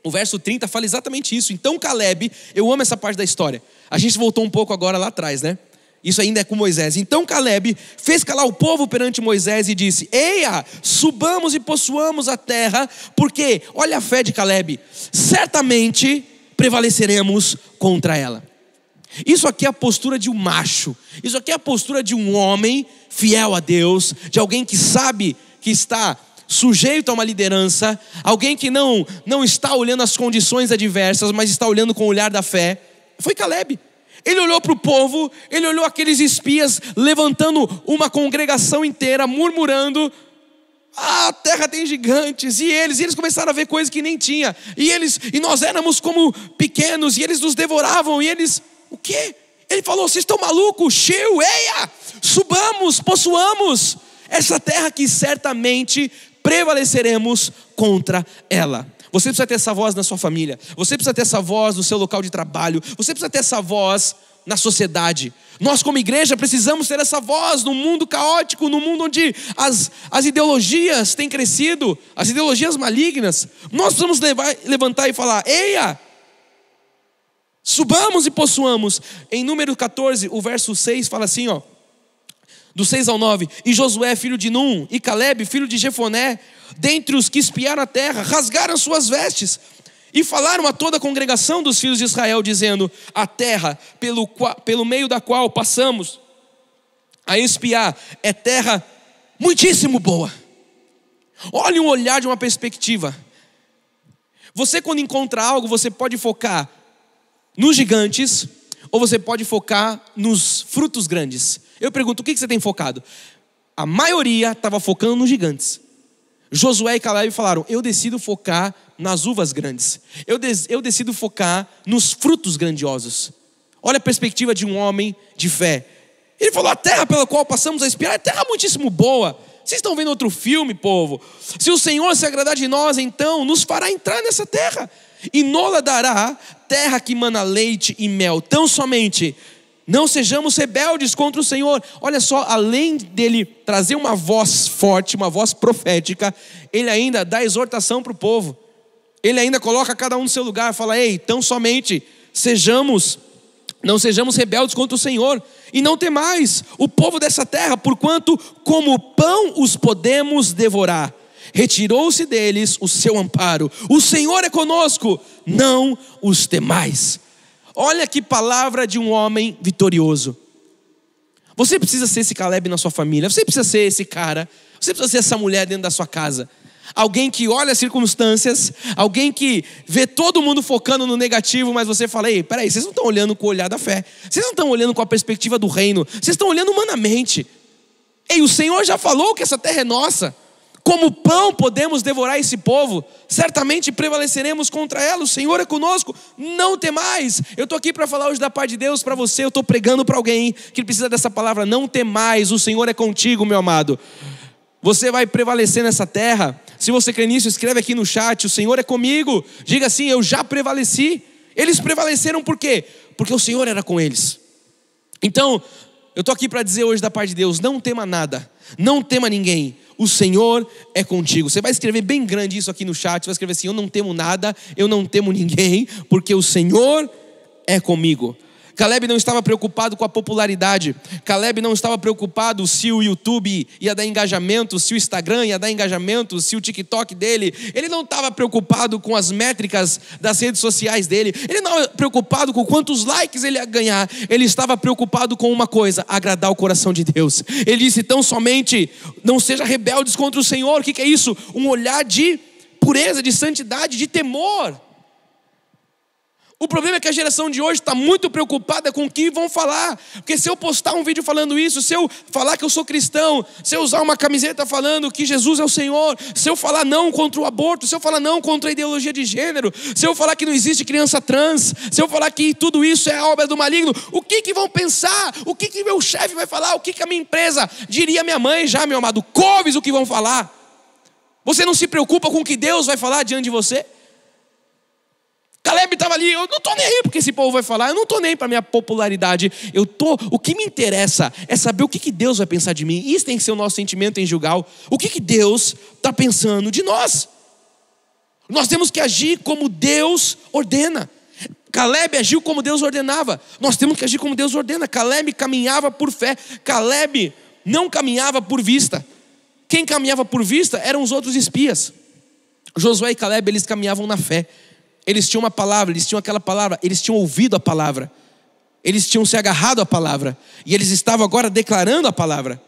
o verso 30 fala exatamente isso. Então Caleb, eu amo essa parte da história, a gente voltou um pouco agora lá atrás, né? Isso ainda é com Moisés. Então Caleb fez calar o povo perante Moisés e disse, eia, subamos e possuamos a terra, porque, olha a fé de Caleb, certamente prevaleceremos contra ela. Isso aqui é a postura de um macho, isso aqui é a postura de um homem fiel a Deus, de alguém que sabe que está sujeito a uma liderança, alguém que não está olhando as condições adversas, mas está olhando com o olhar da fé. Foi Caleb. Ele olhou para o povo, ele olhou aqueles espias levantando uma congregação inteira, murmurando, a terra tem gigantes, e eles começaram a ver coisas que nem tinha, e nós éramos como pequenos, e eles nos devoravam, e eles, o quê? Ele falou, vocês estão malucos? Eia, subamos, possuamos essa terra que certamente prevaleceremos contra ela. Você precisa ter essa voz na sua família, você precisa ter essa voz no seu local de trabalho, você precisa ter essa voz na sociedade. Nós como igreja precisamos ter essa voz no mundo caótico, no mundo onde as ideologias têm crescido, as ideologias malignas. Nós precisamos levantar e falar, eia, subamos e possuamos. Em Número 14, o verso 6 fala assim, ó, do 6 ao 9, e Josué filho de Num e Caleb filho de Jefoné, dentre os que espiaram a terra, rasgaram suas vestes e falaram a toda a congregação dos filhos de Israel, dizendo, a terra pelo meio da qual passamos a espiar é terra muitíssimo boa. Olhe um olhar de uma perspectiva. Você quando encontra algo, você pode focar nos gigantes ou você pode focar nos frutos grandes. Eu pergunto, o que você tem focado? A maioria estava focando nos gigantes. Josué e Caleb falaram, eu decido focar nas uvas grandes. Eu decido focar nos frutos grandiosos. Olha a perspectiva de um homem de fé. Ele falou, a terra pela qual passamos a espiar é terra muitíssimo boa. Vocês estão vendo outro filme, povo? Se o Senhor se agradar de nós, então nos fará entrar nessa terra. E nola dará terra que mana leite e mel. Tão somente não sejamos rebeldes contra o Senhor. Olha só, além dele trazer uma voz forte, uma voz profética, ele ainda dá exortação para o povo. Ele ainda coloca cada um no seu lugar, fala, ei, tão somente não sejamos rebeldes contra o Senhor, e não temais o povo dessa terra, porquanto como pão os podemos devorar. Retirou-se deles o seu amparo. O Senhor é conosco, não os temais. Olha que palavra de um homem vitorioso. Você precisa ser esse Caleb na sua família, você precisa ser esse cara, você precisa ser essa mulher dentro da sua casa. Alguém que olha as circunstâncias, alguém que vê todo mundo focando no negativo, mas você fala: ei, peraí, vocês não estão olhando com o olhar da fé, vocês não estão olhando com a perspectiva do reino, vocês estão olhando humanamente. Ei, o Senhor já falou que essa terra é nossa. Como pão podemos devorar esse povo, certamente prevaleceremos contra ela. O Senhor é conosco, não temais. Eu estou aqui para falar hoje da parte de Deus para você. Eu estou pregando para alguém que precisa dessa palavra: não temais, o Senhor é contigo, meu amado. Você vai prevalecer nessa terra. Se você crê nisso, escreve aqui no chat: o Senhor é comigo. Diga assim: eu já prevaleci. Eles prevaleceram por quê? Porque o Senhor era com eles. Então, eu estou aqui para dizer hoje da parte de Deus: não tema nada, não tema ninguém, o Senhor é contigo. Você vai escrever bem grande isso aqui no chat. Você vai escrever assim: eu não temo nada, eu não temo ninguém, porque o Senhor é comigo. Caleb não estava preocupado com a popularidade. Caleb não estava preocupado se o YouTube ia dar engajamento, se o Instagram ia dar engajamento, se o TikTok dele. Ele não estava preocupado com as métricas das redes sociais dele. Ele não estava preocupado com quantos likes ele ia ganhar. Ele estava preocupado com uma coisa: agradar o coração de Deus. Ele disse: tão somente não seja rebeldes contra o Senhor. O que é isso? Um olhar de pureza, de santidade, de temor. O problema é que a geração de hoje está muito preocupada com o que vão falar. Porque se eu postar um vídeo falando isso, se eu falar que eu sou cristão, se eu usar uma camiseta falando que Jesus é o Senhor, se eu falar não contra o aborto, se eu falar não contra a ideologia de gênero, se eu falar que não existe criança trans, se eu falar que tudo isso é obra do maligno, o que vão pensar? O que meu chefe vai falar? O que a minha empresa diria? Minha mãe já, meu amado, couves o que vão falar. Você não se preocupa com o que Deus vai falar diante de você? Caleb estava ali: eu não estou nem aí porque esse povo vai falar, eu não estou nem para minha popularidade, o que me interessa é saber o que Deus vai pensar de mim. Isso tem que ser o nosso sentimento em Gilgal. O que Deus está pensando de nós? Nós temos que agir como Deus ordena. Caleb agiu como Deus ordenava. Nós temos que agir como Deus ordena. Caleb caminhava por fé. Caleb não caminhava por vista. Quem caminhava por vista eram os outros espias. Josué e Caleb, eles caminhavam na fé. Eles tinham uma palavra, eles tinham aquela palavra, eles tinham ouvido a palavra, eles tinham se agarrado à palavra, e eles estavam agora declarando a palavra.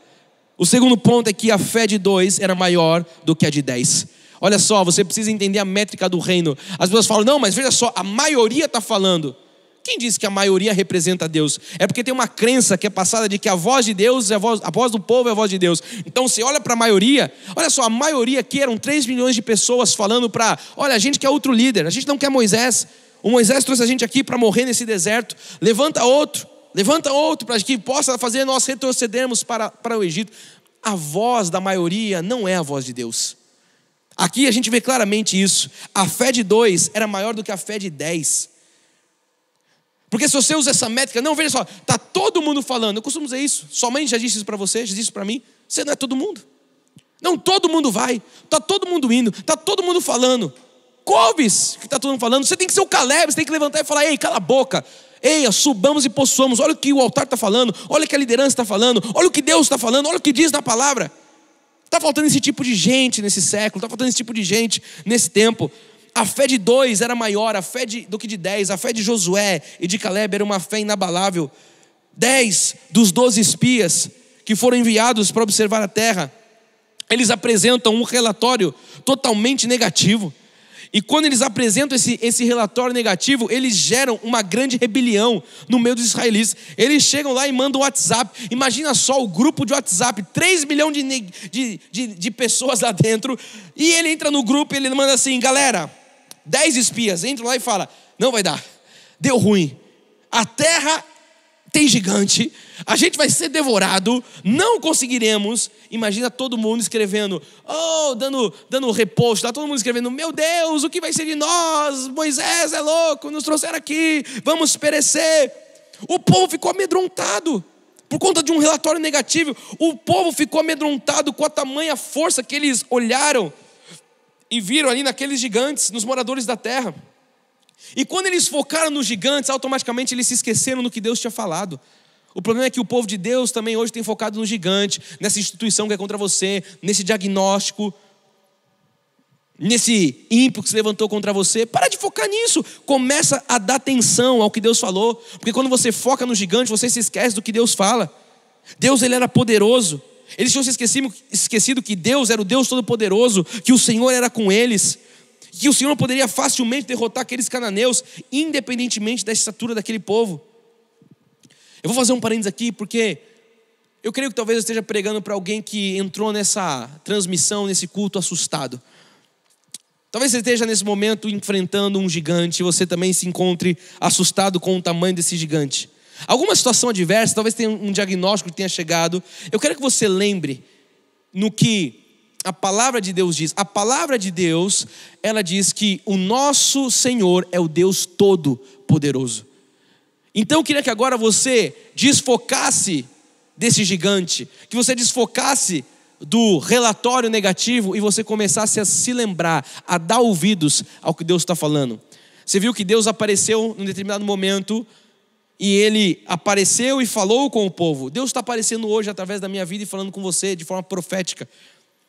O segundo ponto é que a fé de 2 era maior do que a de 10. Olha só, você precisa entender a métrica do reino. As pessoas falam: não, mas veja só, a maioria está falando. Quem disse que a maioria representa Deus? É porque tem uma crença que é passada de que a voz de Deus, a voz do povo é a voz de Deus. Então você olha para a maioria, olha só, a maioria aqui eram 3 milhões de pessoas falando para: olha, a gente quer outro líder, a gente não quer Moisés. O Moisés trouxe a gente aqui para morrer nesse deserto. Levanta outro para que possa fazer nós retrocedermos para o Egito. A voz da maioria não é a voz de Deus. Aqui a gente vê claramente isso. A fé de 2 era maior do que a fé de 10. Porque se você usa essa métrica, não, veja só, está todo mundo falando. Eu costumo dizer isso, sua mãe já disse isso para você, já disse isso para mim. Você não é todo mundo. Não, todo mundo vai, está todo mundo indo, está todo mundo falando. Couves que está todo mundo falando. Você tem que ser o Caleb, você tem que levantar e falar: ei, cala a boca. Ei, subamos e possuamos. Olha o que o altar está falando, olha o que a liderança está falando, olha o que Deus está falando, olha o que diz na palavra. Está faltando esse tipo de gente nesse século, está faltando esse tipo de gente nesse tempo. A fé de 2 era maior do que de 10. A fé de Josué e de Caleb era uma fé inabalável. 10 dos 12 espias que foram enviados para observar a terra, eles apresentam um relatório totalmente negativo. E quando eles apresentam esse relatório negativo, eles geram uma grande rebelião no meio dos israelitas. Eles chegam lá e mandam um WhatsApp. Imagina só o grupo de WhatsApp, 3 milhões de pessoas lá dentro. E ele entra no grupo e ele manda assim: galera, 10 espias entram lá e falam: não vai dar, deu ruim, a terra tem gigante, a gente vai ser devorado, não conseguiremos. Imagina todo mundo escrevendo, dando repost lá, todo mundo escrevendo: meu Deus, o que vai ser de nós? Moisés é louco, nos trouxeram aqui, vamos perecer. O povo ficou amedrontado por conta de um relatório negativo. O povo ficou amedrontado com a tamanha força que eles olharam e viram ali naqueles gigantes, nos moradores da terra. E quando eles focaram nos gigantes, automaticamente eles se esqueceram do que Deus tinha falado. O problema é que o povo de Deus também hoje tem focado no gigante, nessa instituição que é contra você, nesse diagnóstico, nesse ímpio que se levantou contra você. Para de focar nisso. Começa a dar atenção ao que Deus falou. Porque quando você foca no gigante, você se esquece do que Deus fala. Deus, ele era poderoso. Eles tinham se esquecido que Deus era o Deus Todo-Poderoso, que o Senhor era com eles, que o Senhor poderia facilmente derrotar aqueles cananeus, independentemente da estatura daquele povo. Eu vou fazer um parênteses aqui, porque eu creio que talvez eu esteja pregando para alguém que entrou nessa transmissão, nesse culto assustado. Talvez você esteja nesse momento enfrentando um gigante, e você também se encontre assustado com o tamanho desse gigante. Alguma situação adversa, talvez tenha um diagnóstico que tenha chegado. Eu quero que você lembre no que a palavra de Deus diz. A palavra de Deus, ela diz que o nosso Senhor é o Deus Todo-Poderoso. Então eu queria que agora você desfocasse desse gigante, que você desfocasse do relatório negativo e você começasse a se lembrar, a dar ouvidos ao que Deus está falando. Você viu que Deus apareceu em um determinado momento e Ele apareceu e falou com o povo. Deus está aparecendo hoje através da minha vida e falando com você de forma profética.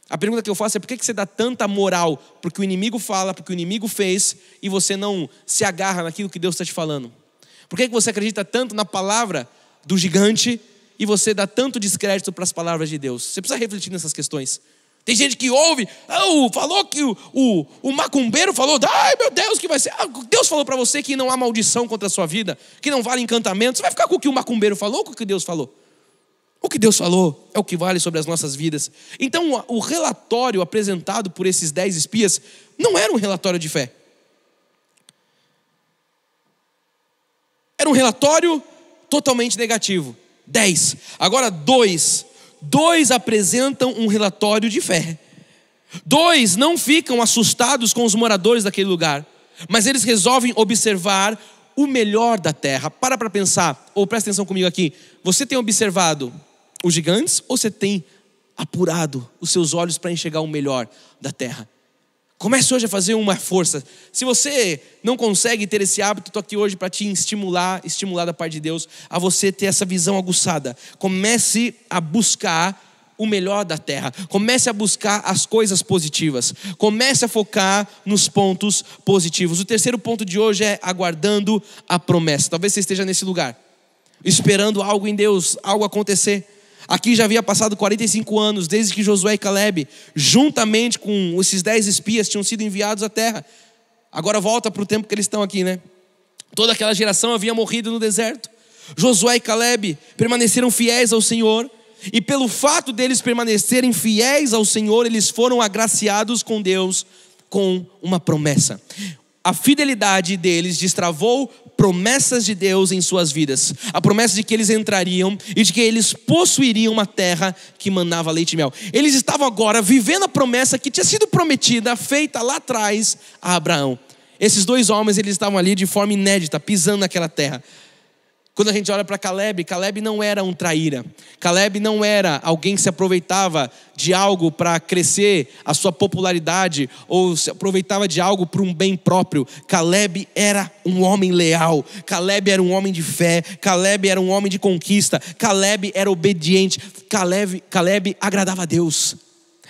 A pergunta que eu faço é: por que você dá tanta moral porque o inimigo fala, porque o inimigo fez, e você não se agarra naquilo que Deus está te falando? Por que você acredita tanto na palavra do gigante e você dá tanto descrédito para as palavras de Deus? Você precisa refletir nessas questões. Tem gente que ouve, falou que o macumbeiro falou, ai meu Deus, que vai ser. Deus falou para você que não há maldição contra a sua vida, que não vale encantamento. Você vai ficar com o que o macumbeiro falou ou com o que Deus falou? O que Deus falou é o que vale sobre as nossas vidas. Então o relatório apresentado por esses 10 espias não era um relatório de fé. Era um relatório totalmente negativo. 10. Agora 2 apresentam um relatório de fé. 2 não ficam assustados com os moradores daquele lugar, mas eles resolvem observar o melhor da terra. Para pensar, ou presta atenção comigo aqui. Você tem observado os gigantes ou você tem apurado os seus olhos para enxergar o melhor da terra? Comece hoje a fazer uma força. Se você não consegue ter esse hábito, estou aqui hoje para te estimular da parte de Deus, a você ter essa visão aguçada. Comece a buscar o melhor da terra. Comece a buscar as coisas positivas. Comece a focar nos pontos positivos. O terceiro ponto de hoje é aguardando a promessa. Talvez você esteja nesse lugar, esperando algo em Deus, algo acontecer. Aqui já havia passado 45 anos, desde que Josué e Caleb, juntamente com esses 10 espias, tinham sido enviados à terra. Agora volta para o tempo que eles estão aqui, né? Toda aquela geração havia morrido no deserto. Josué e Caleb permaneceram fiéis ao Senhor, e pelo fato deles permanecerem fiéis ao Senhor, eles foram agraciados com Deus com uma promessa. A fidelidade deles destravou promessas de Deus em suas vidas. A promessa de que eles entrariam e de que eles possuiriam uma terra que manava leite e mel. Eles estavam agora vivendo a promessa que tinha sido prometida, feita lá atrás a Abraão. Esses 2 homens, eles estavam ali de forma inédita, pisando naquela terra. Quando a gente olha para Caleb, Caleb não era um traíra. Caleb não era alguém que se aproveitava de algo para crescer a sua popularidade, ou se aproveitava de algo para um bem próprio. Caleb era um homem leal. Caleb era um homem de fé. Caleb era um homem de conquista. Caleb era obediente. Caleb agradava a Deus.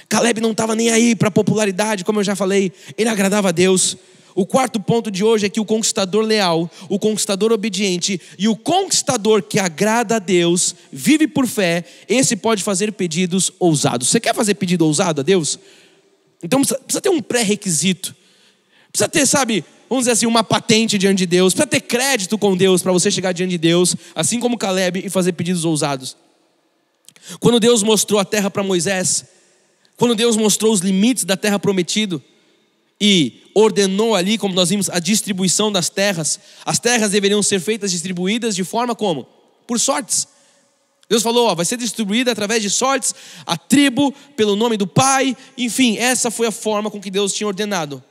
Caleb não estava nem aí para a popularidade, como eu já falei. Ele agradava a Deus. O quarto ponto de hoje é que o conquistador leal, o conquistador obediente e o conquistador que agrada a Deus, vive por fé, esse pode fazer pedidos ousados. Você quer fazer pedido ousado a Deus? Então precisa ter um pré-requisito. Precisa ter, vamos dizer assim, uma patente diante de Deus. Precisa ter crédito com Deus para você chegar diante de Deus, assim como Caleb, e fazer pedidos ousados. Quando Deus mostrou a terra para Moisés, quando Deus mostrou os limites da terra prometida, e ordenou ali, como nós vimos, a distribuição das terras. As terras deveriam ser feitas, distribuídas de forma como? Por sortes. Deus falou, vai ser distribuída através de sortes, a tribo, pelo nome do pai. Enfim, essa foi a forma com que Deus tinha ordenado.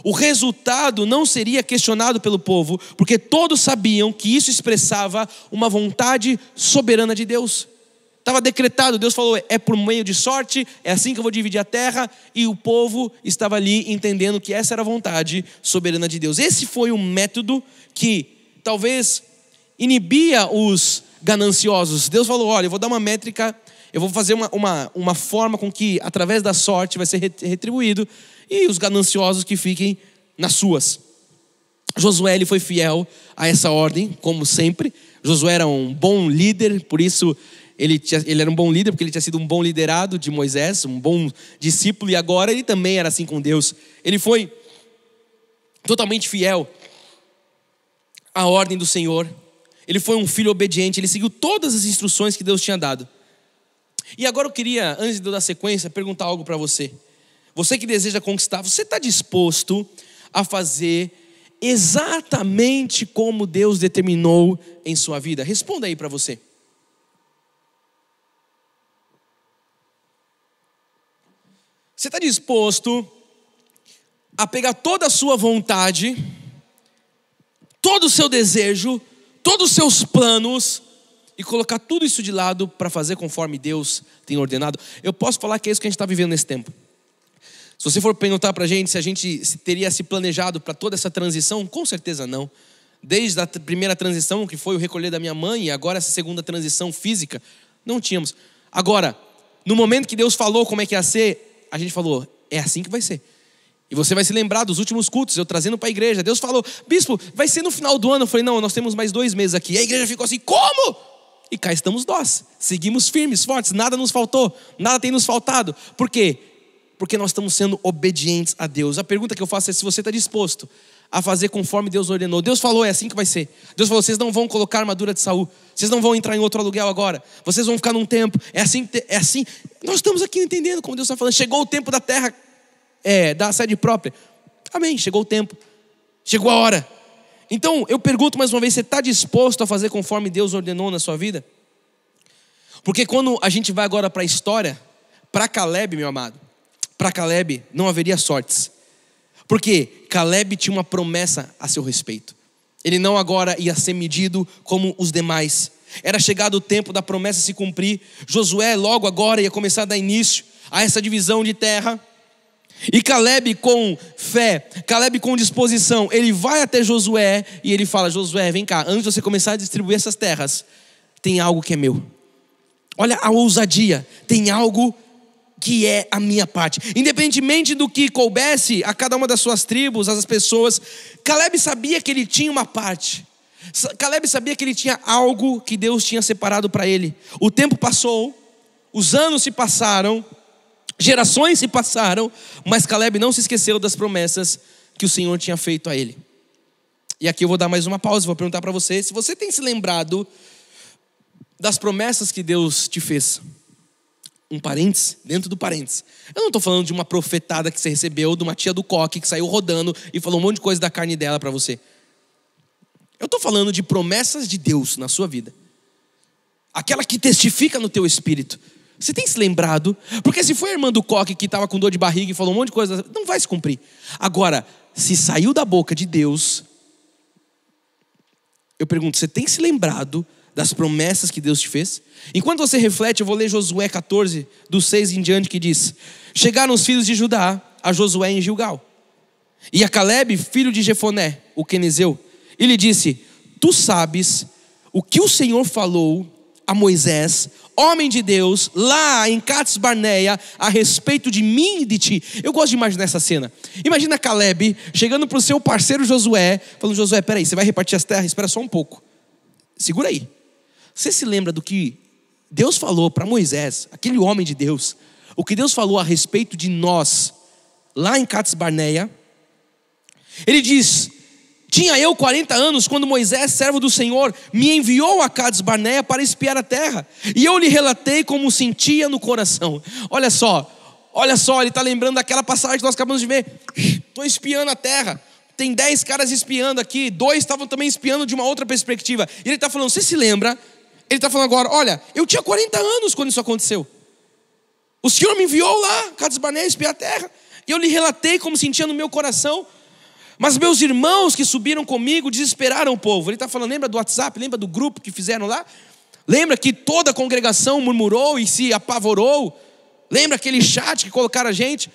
O resultado não seria questionado pelo povo, porque todos sabiam que isso expressava uma vontade soberana de Deus. Estava decretado, Deus falou, é por meio de sorte, é assim que eu vou dividir a terra. E o povo estava ali entendendo que essa era a vontade soberana de Deus. Esse foi um método que talvez inibia os gananciosos. Deus falou, olha, eu vou dar uma métrica, eu vou fazer uma forma com que através da sorte vai ser retribuído, e os gananciosos que fiquem nas suas. Josué, ele foi fiel a essa ordem, como sempre. Josué era um bom líder, por isso Ele era um bom líder porque ele tinha sido um bom liderado de Moisés, um bom discípulo, e agora ele também era assim com Deus. Ele foi totalmente fiel à ordem do Senhor. Ele foi um filho obediente, ele seguiu todas as instruções que Deus tinha dado. E agora eu queria, antes de eu dar sequência, perguntar algo para você. Você que deseja conquistar, você está disposto a fazer exatamente como Deus determinou em sua vida? Responda aí para você. Você está disposto a pegar toda a sua vontade, todo o seu desejo, todos os seus planos e colocar tudo isso de lado para fazer conforme Deus tem ordenado? Eu posso falar que é isso que a gente está vivendo nesse tempo. Se você for perguntar para a gente se a gente teria se planejado para toda essa transição, com certeza não. Desde a primeira transição, que foi o recolher da minha mãe, e agora essa segunda transição física, não tínhamos. Agora, no momento que Deus falou como é que ia ser, a gente falou, é assim que vai ser. E você vai se lembrar dos últimos cultos, eu trazendo para a igreja. Deus falou, bispo, vai ser no final do ano. Eu falei, não, nós temos mais 2 meses aqui. E a igreja ficou assim, como? E cá estamos nós, seguimos firmes, fortes, nada nos faltou, nada tem nos faltado. Por quê? Porque nós estamos sendo obedientes a Deus. A pergunta que eu faço é se você está disposto a fazer conforme Deus ordenou. Deus falou, é assim que vai ser. Deus falou, vocês não vão colocar a armadura de Saul, vocês não vão entrar em outro aluguel agora, vocês vão ficar num tempo, é assim. Nós estamos aqui entendendo como Deus está falando. Chegou o tempo da terra, da sede própria. Amém, chegou o tempo, chegou a hora. Então eu pergunto mais uma vez, você está disposto a fazer conforme Deus ordenou na sua vida? Porque quando a gente vai agora para a história, para Caleb, meu amado, para Caleb não haveria sortes. Porque Caleb tinha uma promessa a seu respeito. Ele não agora ia ser medido como os demais. Era chegado o tempo da promessa se cumprir. Josué logo agora ia começar a dar início a essa divisão de terra. E Caleb com fé, Caleb com disposição, ele vai até Josué e ele fala, Josué, vem cá, antes de você começar a distribuir essas terras, tem algo que é meu. Olha a ousadia, tem algo que é a minha parte. Independentemente do que coubesse a cada uma das suas tribos, as pessoas, Caleb sabia que ele tinha uma parte. Caleb sabia que ele tinha algo que Deus tinha separado para ele. O tempo passou, os anos se passaram, gerações se passaram, mas Caleb não se esqueceu das promessas que o Senhor tinha feito a ele. E aqui eu vou dar mais uma pausa, vou perguntar para você, se você tem se lembrado das promessas que Deus te fez. Um parênteses, dentro do parênteses. Eu não estou falando de uma profetada que você recebeu, de uma tia do coque que saiu rodando e falou um monte de coisa da carne dela para você. Eu estou falando de promessas de Deus na sua vida. Aquela que testifica no teu espírito. Você tem se lembrado? Porque se foi a irmã do coque que estava com dor de barriga e falou um monte de coisa, não vai se cumprir. Agora, se saiu da boca de Deus, eu pergunto, você tem se lembrado das promessas que Deus te fez? Enquanto você reflete, eu vou ler Josué 14, do 6 em diante, que diz: chegaram os filhos de Judá a Josué em Gilgal, e a Caleb, filho de Jefoné, o quenezeu, e lhe disse: tu sabes o que o Senhor falou a Moisés, homem de Deus, lá em Cades Barneia, a respeito de mim e de ti. Eu gosto de imaginar essa cena. Imagina Caleb chegando para o seu parceiro Josué, falando: Josué, peraí, você vai repartir as terras? Espera só um pouco, segura aí. Você se lembra do que Deus falou para Moisés, aquele homem de Deus, o que Deus falou a respeito de nós, lá em Cades Barneia? Ele diz: tinha eu 40 anos quando Moisés, servo do Senhor, me enviou a Cades Barneia para espiar a terra, e eu lhe relatei como sentia no coração. Olha só, ele está lembrando daquela passagem que nós acabamos de ver. Estou espiando a terra, tem 10 caras espiando aqui, 2 estavam também espiando de uma outra perspectiva. E ele está falando, você se lembra? Ele está falando agora, olha, eu tinha 40 anos quando isso aconteceu. O Senhor me enviou lá, Cades Barneia, espiar a terra, e eu lhe relatei como sentia no meu coração. Mas meus irmãos que subiram comigo desesperaram o povo. Ele está falando, lembra do WhatsApp, lembra do grupo que fizeram lá? Lembra que toda a congregação murmurou e se apavorou? Lembra aquele chat que colocaram a gente?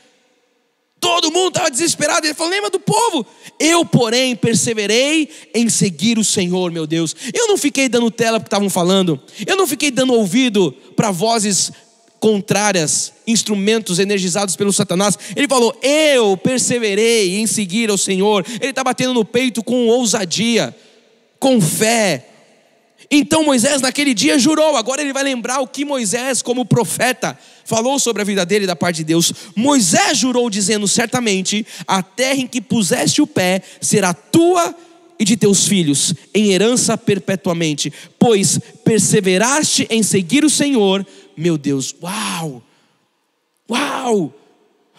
Todo mundo estava desesperado. Ele falou, lembra do povo? Eu, porém, perseverei em seguir o Senhor, meu Deus. Eu não fiquei dando tela porque estavam falando. Eu não fiquei dando ouvido para vozes contrárias, instrumentos energizados pelo Satanás. Ele falou, eu perseverei em seguir ao Senhor. Ele está batendo no peito com ousadia, com fé. Então Moisés naquele dia jurou. Agora ele vai lembrar o que Moisés, como profeta, falou sobre a vida dele da parte de Deus. Moisés jurou dizendo: certamente a terra em que puseste o pé será tua e de teus filhos em herança perpetuamente, pois perseveraste em seguir o Senhor meu Deus. Uau! Uau!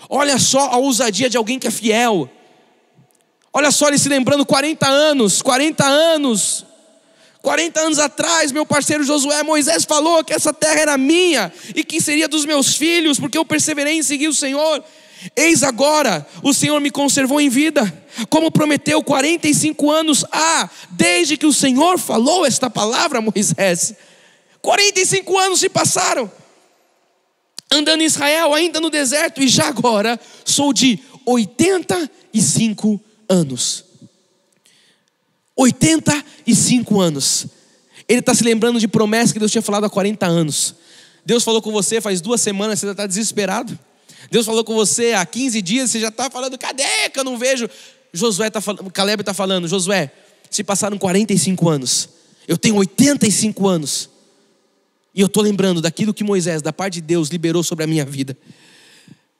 Olha só a ousadia de alguém que é fiel. Olha só ele se lembrando 40 anos atrás, meu parceiro Josué, Moisés falou que essa terra era minha e que seria dos meus filhos, porque eu perseverei em seguir o Senhor. Eis agora, o Senhor me conservou em vida, como prometeu 45 anos desde que o Senhor falou esta palavra a Moisés. 45 anos se passaram, andando em Israel, ainda no deserto, e já agora sou de 85 anos. 85 anos. Ele está se lembrando de promessa que Deus tinha falado há 40 anos. Deus falou com você faz 2 semanas, você já está desesperado. Deus falou com você há 15 dias, você já está falando: cadê que eu não vejo? Caleb está falando: Josué, se passaram 45 anos, eu tenho 85 anos, e eu estou lembrando daquilo que Moisés, da parte de Deus, liberou sobre a minha vida.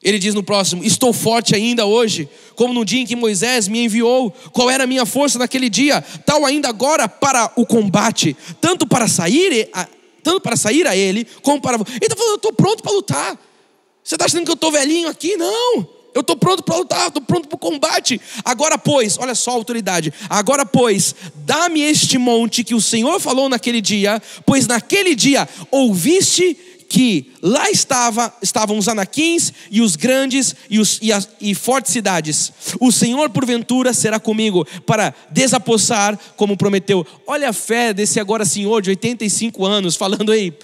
Ele diz no próximo: estou forte ainda hoje, como no dia em que Moisés me enviou. Qual era a minha força naquele dia? Tal ainda agora para o combate, tanto para sair a ele, como para... Ele está falando: eu estou pronto para lutar. Você está achando que eu estou velhinho aqui? Não, eu estou pronto para lutar, estou pronto para o combate. Agora pois, olha só a autoridade. Agora pois, dá-me este monte que o Senhor falou naquele dia, pois naquele dia ouviste que lá estavam os anaquins e os grandes e fortes cidades. O Senhor porventura será comigo para desapossar como prometeu. Olha a fé desse agora senhor de 85 anos falando: ei,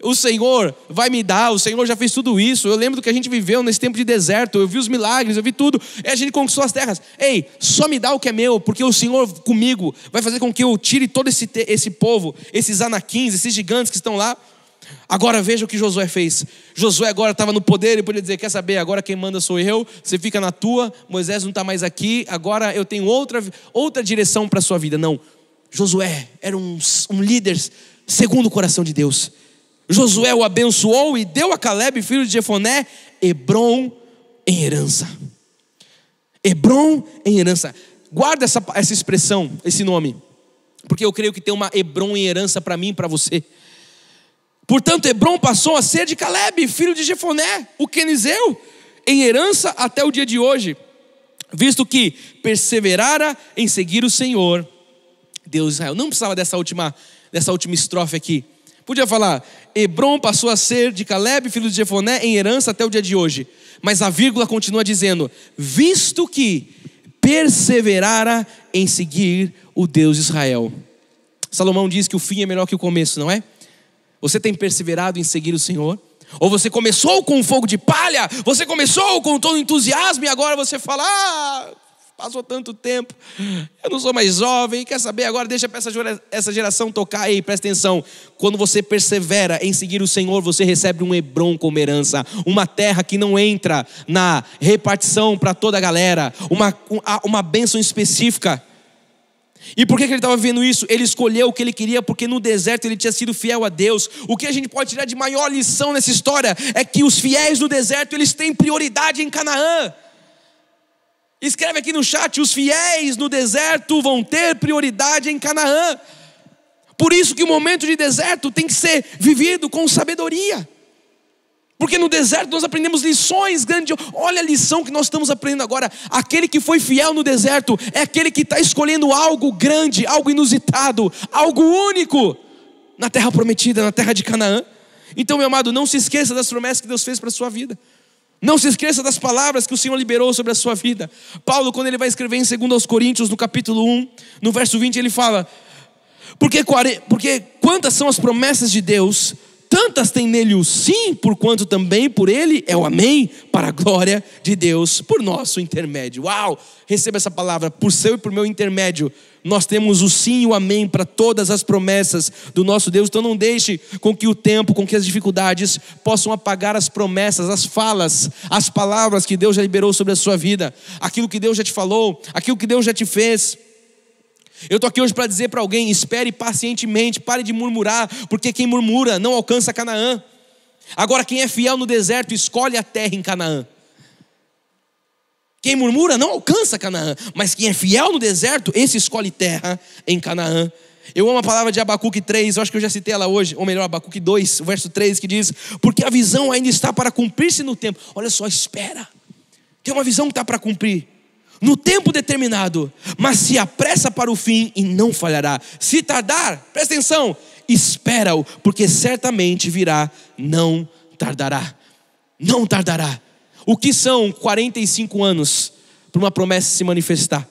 o Senhor vai me dar, o Senhor já fez tudo isso. Eu lembro do que a gente viveu nesse tempo de deserto, eu vi os milagres, eu vi tudo, e a gente conquistou as terras. Ei, só me dá o que é meu, porque o Senhor comigo vai fazer com que eu tire todo esse povo, esses anaquins, esses gigantes que estão lá. Agora veja o que Josué fez. Josué agora estava no poder e podia dizer: quer saber, agora quem manda sou eu, você fica na tua, Moisés não está mais aqui, agora eu tenho outra direção para a sua vida. Não, Josué era um líder segundo o coração de Deus. Josué o abençoou e deu a Caleb, filho de Jefoné, Hebrom em herança. Hebrom em herança. Guarda essa expressão, esse nome, porque eu creio que tem uma Hebrom em herança para mim e para você. Portanto, Hebrom passou a ser de Caleb, filho de Jefoné, o quenizeu, em herança até o dia de hoje, visto que perseverara em seguir o Senhor, Deus de Israel. Não precisava dessa última estrofe aqui. Podia falar: Hebrom passou a ser de Caleb, filho de Jefoné, em herança até o dia de hoje. Mas a vírgula continua dizendo: visto que perseverara em seguir o Deus de Israel. Salomão diz que o fim é melhor que o começo, não é? Você tem perseverado em seguir o Senhor? Ou você começou com um fogo de palha, você começou com todo entusiasmo e agora você fala: passou tanto tempo, eu não sou mais jovem, quer saber, agora deixa essa geração tocar. Ei, presta atenção, quando você persevera em seguir o Senhor, você recebe um Hebrom como herança, uma terra que não entra na repartição para toda a galera, uma bênção específica. E por que ele estava vivendo isso? Ele escolheu o que ele queria, porque no deserto ele tinha sido fiel a Deus. O que a gente pode tirar de maior lição nessa história é que os fiéis no deserto, eles têm prioridade em Canaã. Escreve aqui no chat: os fiéis no deserto vão ter prioridade em Canaã. Por isso que o momento de deserto tem que ser vivido com sabedoria, porque no deserto nós aprendemos lições grandes. Olha a lição que nós estamos aprendendo agora. Aquele que foi fiel no deserto é aquele que está escolhendo algo grande, algo inusitado, algo único na terra prometida, na terra de Canaã. Então, meu amado, não se esqueça das promessas que Deus fez para a sua vida. Não se esqueça das palavras que o Senhor liberou sobre a sua vida. Paulo, quando ele vai escrever em 2 Coríntios, no capítulo 1, no verso 20, ele fala: porque quantas são as promessas de Deus, tantas tem nele o sim, porquanto também por ele é o amém, para a glória de Deus, por nosso intermédio. Uau! Receba essa palavra: por seu e por meu intermédio, nós temos o sim e o amém para todas as promessas do nosso Deus. Então não deixe com que o tempo, com que as dificuldades possam apagar as promessas, as falas, as palavras que Deus já liberou sobre a sua vida, aquilo que Deus já te falou, aquilo que Deus já te fez. Eu estou aqui hoje para dizer para alguém: espere pacientemente, pare de murmurar, porque quem murmura não alcança Canaã. Agora, quem é fiel no deserto escolhe a terra em Canaã. Quem murmura não alcança Canaã, mas quem é fiel no deserto, esse escolhe terra em Canaã. Eu amo a palavra de Abacuque 3, eu acho que eu já citei ela hoje, ou melhor, Abacuque 2, o verso 3, que diz: porque a visão ainda está para cumprir-se no tempo. Olha só, espera. Tem uma visão que está para cumprir no tempo determinado, mas se apressa para o fim e não falhará. Se tardar, presta atenção, espera-o, porque certamente virá, não tardará. Não tardará. O que são 45 anos para uma promessa se manifestar?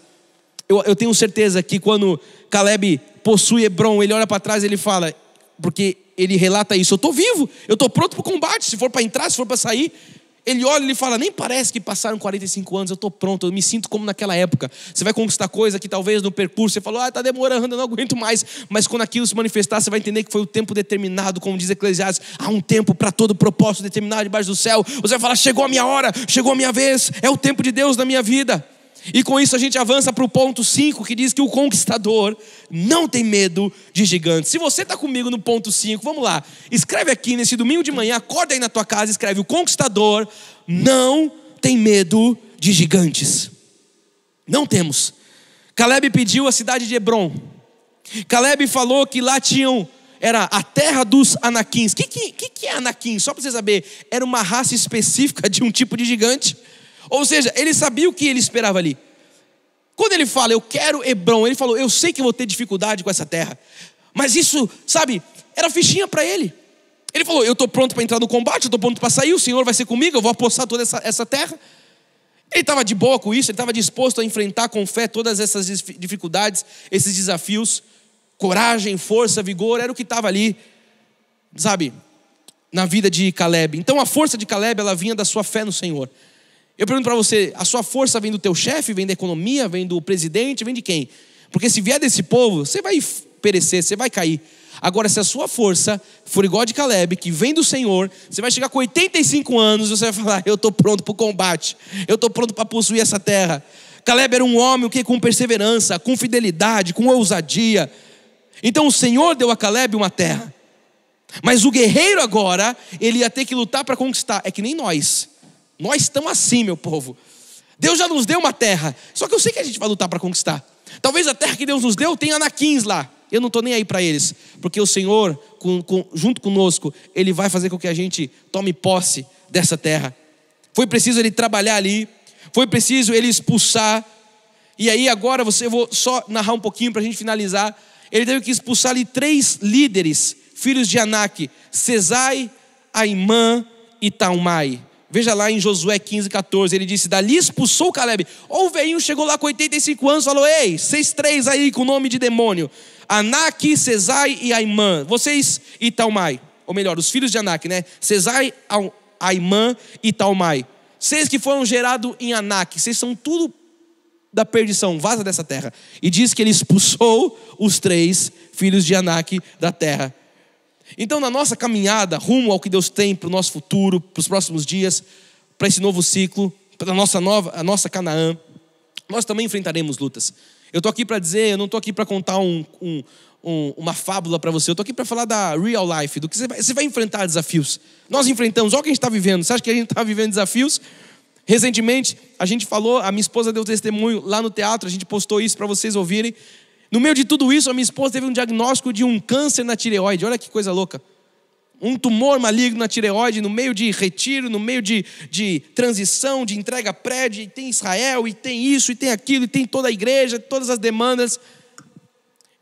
Eu tenho certeza que quando Caleb possui Hebron, ele olha para trás e ele fala, porque ele relata isso: eu estou vivo, eu estou pronto para o combate, se for para entrar, se for para sair. Ele olha e ele fala: nem parece que passaram 45 anos, eu estou pronto, eu me sinto como naquela época. Você vai conquistar coisa que talvez no percurso você falou: está demorando, eu não aguento mais. Mas quando aquilo se manifestar, você vai entender que foi o tempo determinado, como diz Eclesiastes: há um tempo para todo propósito determinado debaixo do céu. Você vai falar: chegou a minha hora, chegou a minha vez, é o tempo de Deus na minha vida. E com isso a gente avança para o ponto 5, que diz que o conquistador não tem medo de gigantes. Se você está comigo no ponto 5, vamos lá, escreve aqui nesse domingo de manhã, acorda aí na tua casa, escreve: o conquistador não tem medo de gigantes. Não temos. Caleb pediu a cidade de Hebron. Caleb falou que lá era a terra dos Anaquins. O que é Anaquim? Só para você saber, era uma raça específica de um tipo de gigante. Ou seja, ele sabia o que ele esperava ali. Quando ele fala: eu quero Hebron, ele falou: eu sei que vou ter dificuldade com essa terra. Mas isso, sabe, era fichinha para ele. Ele falou: eu estou pronto para entrar no combate, eu estou pronto para sair, o Senhor vai ser comigo, eu vou apossar toda essa terra. Ele estava de boa com isso, ele estava disposto a enfrentar com fé todas essas dificuldades, esses desafios. Coragem, força, vigor, era o que estava ali, sabe, na vida de Caleb. Então a força de Caleb, ela vinha da sua fé no Senhor. Eu pergunto para você: a sua força vem do teu chefe, vem da economia, vem do presidente, vem de quem? Porque se vier desse povo, você vai perecer, você vai cair. Agora, se a sua força for igual a de Caleb, que vem do Senhor, você vai chegar com 85 anos e você vai falar: eu estou pronto para o combate, eu estou pronto para possuir essa terra. Caleb era um homem com perseverança, com fidelidade, com ousadia. Então o Senhor deu a Caleb uma terra, mas o guerreiro agora, ele ia ter que lutar para conquistar. É que nem nós estamos assim, meu povo. Deus já nos deu uma terra, só que eu sei que a gente vai lutar para conquistar. Talvez a terra que Deus nos deu tenha Anaquins lá. Eu não estou nem aí para eles, porque o Senhor, junto conosco, Ele vai fazer com que a gente tome posse dessa terra. Foi preciso ele trabalhar ali, foi preciso ele expulsar. E aí agora eu vou só narrar um pouquinho para a gente finalizar. Ele teve que expulsar ali 3 líderes, filhos de Anak: Sesai, Aimã e Talmai. Veja lá em Josué 15:14, ele disse: dali expulsou Caleb. Ou o velhinho chegou lá com 85 anos e falou: ei, vocês 3 aí com nome de demônio, Anak, Sesai e Aimã, vocês e Talmai, ou melhor, os filhos de Anak, né? Sesai, Aimã e Talmai, vocês que foram gerados em Anak, vocês são tudo da perdição, vaza dessa terra. E diz que ele expulsou os 3 filhos de Anak da terra. Então, na nossa caminhada rumo ao que Deus tem para o nosso futuro, para os próximos dias, para esse novo ciclo, para a nossa Canaã, nós também enfrentaremos lutas. Eu estou aqui para dizer, eu não estou aqui para contar uma fábula para você, eu estou aqui para falar da real life, do que você vai enfrentar desafios. Nós enfrentamos, olha o que a gente está vivendo. Você acha que a gente está vivendo desafios? Recentemente, a gente falou, a minha esposa deu testemunho lá no teatro, a gente postou isso para vocês ouvirem. No meio de tudo isso, a minha esposa teve um diagnóstico de um câncer na tireoide. Olha que coisa louca. Um tumor maligno na tireoide, no meio de retiro, no meio de transição, de entrega prédio, e tem Israel, e tem isso, e tem aquilo, e tem toda a igreja, todas as demandas.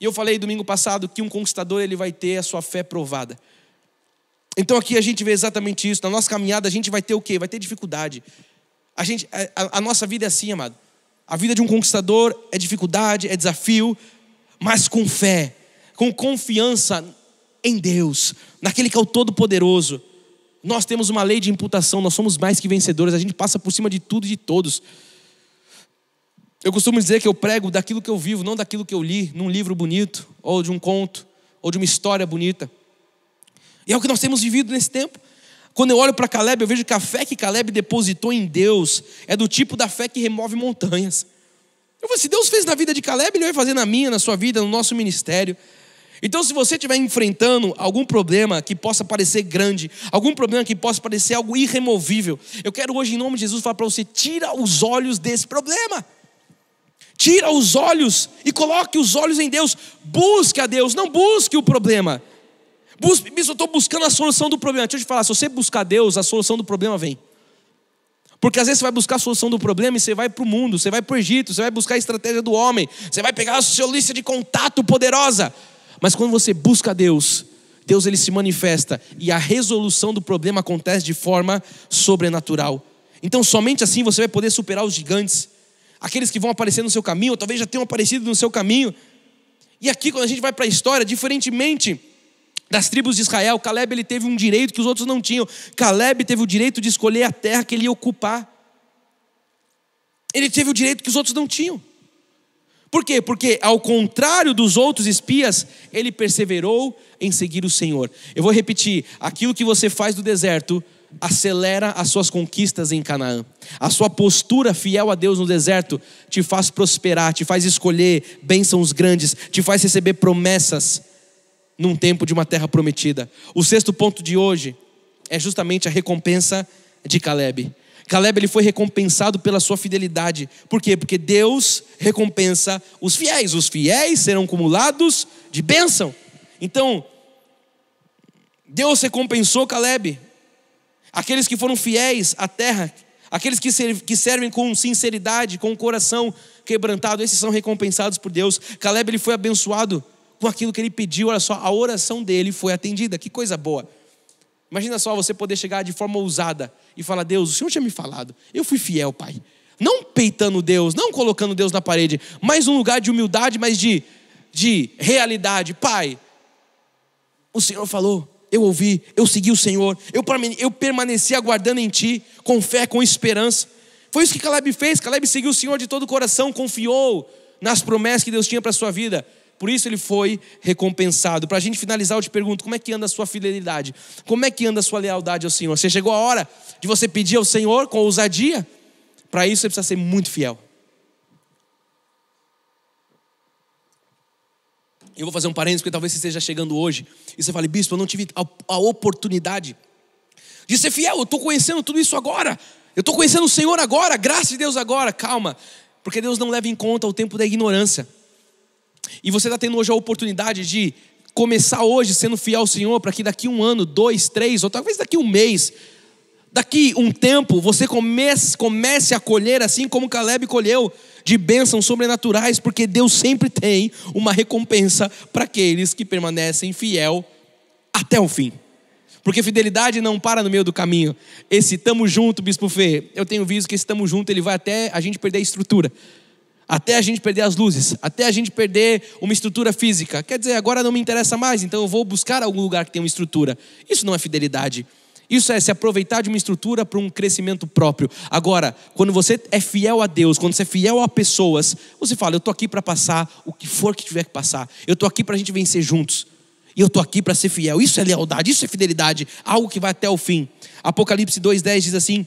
E eu falei domingo passado que um conquistador, ele vai ter a sua fé provada. Então aqui a gente vê exatamente isso. Na nossa caminhada a gente vai ter o quê? Vai ter dificuldade. A nossa vida é assim, amado. A vida de um conquistador é dificuldade, é desafio, mas com fé, com confiança em Deus, naquele que é o Todo-Poderoso. Nós temos uma lei de imputação, nós somos mais que vencedores, a gente passa por cima de tudo e de todos. Eu costumo dizer que eu prego daquilo que eu vivo, não daquilo que eu li num livro bonito, ou de um conto, ou de uma história bonita. E é o que nós temos vivido nesse tempo. Quando eu olho para Caleb, eu vejo que a fé que Caleb depositou em Deus é do tipo da fé que remove montanhas. Eu falei, se Deus fez na vida de Caleb, Ele vai fazer na minha, na sua vida, no nosso ministério. Então, se você estiver enfrentando algum problema que possa parecer grande, algum problema que possa parecer algo irremovível, eu quero hoje, em nome de Jesus, falar para você: tira os olhos desse problema. Tira os olhos e coloque os olhos em Deus. Busque a Deus, não busque o problema. Eu estou buscando a solução do problema. Deixa eu te falar, se você buscar Deus, a solução do problema vem. Porque às vezes você vai buscar a solução do problema e você vai para o mundo, você vai para o Egito, você vai buscar a estratégia do homem, você vai pegar a sua lista de contato poderosa. Mas quando você busca Deus, Deus ele se manifesta e a resolução do problema acontece de forma sobrenatural. Então somente assim você vai poder superar os gigantes, aqueles que vão aparecer no seu caminho, ou talvez já tenham aparecido no seu caminho. E aqui, quando a gente vai para a história, diferentemente das tribos de Israel, Caleb ele teve um direito que os outros não tinham. Caleb teve o direito de escolher a terra que ele ia ocupar. Ele teve o direito que os outros não tinham. Por quê? Porque ao contrário dos outros espias, ele perseverou em seguir o Senhor. Eu vou repetir, aquilo que você faz no deserto acelera as suas conquistas em Canaã. A sua postura fiel a Deus no deserto te faz prosperar, te faz escolher bênçãos grandes, te faz receber promessas num tempo de uma terra prometida. O sexto ponto de hoje é justamente a recompensa de Caleb. Caleb ele foi recompensado pela sua fidelidade. Por quê? Porque Deus recompensa os fiéis. Os fiéis serão acumulados de bênção. Então, Deus recompensou Caleb. Aqueles que foram fiéis à terra, aqueles que servem com sinceridade, com o coração quebrantado, esses são recompensados por Deus. Caleb ele foi abençoado com aquilo que ele pediu. Olha só, a oração dele foi atendida. Que coisa boa. Imagina só você poder chegar de forma ousada e falar: Deus, o Senhor tinha me falado, eu fui fiel, Pai. Não peitando Deus, não colocando Deus na parede, mas num lugar de humildade, mas de realidade. Pai, o Senhor falou, eu ouvi, eu segui o Senhor, eu permaneci aguardando em Ti, com fé, com esperança. Foi isso que Caleb fez. Caleb seguiu o Senhor de todo o coração, confiou nas promessas que Deus tinha para a sua vida. Por isso ele foi recompensado. Para a gente finalizar, eu te pergunto: como é que anda a sua fidelidade? Como é que anda a sua lealdade ao Senhor? Você chegou a hora de você pedir ao Senhor com ousadia? Para isso você precisa ser muito fiel. Eu vou fazer um parênteses, porque talvez você esteja chegando hoje e você fale: bispo, eu não tive a oportunidade de ser fiel. Eu estou conhecendo tudo isso agora. Eu estou conhecendo o Senhor agora, graças a Deus agora. Calma, porque Deus não leva em conta o tempo da ignorância. E você está tendo hoje a oportunidade de começar hoje sendo fiel ao Senhor, para que daqui 1 ano, 2, 3, ou talvez daqui 1 mês, daqui um tempo, você comece a colher assim como Caleb colheu, de bênçãos sobrenaturais, porque Deus sempre tem uma recompensa para aqueles que permanecem fiel até o fim. Porque fidelidade não para no meio do caminho. Esse tamo junto, Bispo Fê, eu tenho visto que esse tamo junto ele vai até a gente perder a estrutura, até a gente perder as luzes, até a gente perder uma estrutura física. Quer dizer, agora não me interessa mais, então eu vou buscar algum lugar que tenha uma estrutura. Isso não é fidelidade. Isso é se aproveitar de uma estrutura para um crescimento próprio. Agora, quando você é fiel a Deus, quando você é fiel a pessoas, você fala: eu estou aqui para passar o que for que tiver que passar. Eu estou aqui para a gente vencer juntos. E eu estou aqui para ser fiel. Isso é lealdade, isso é fidelidade. Algo que vai até o fim. Apocalipse 2:10 diz assim: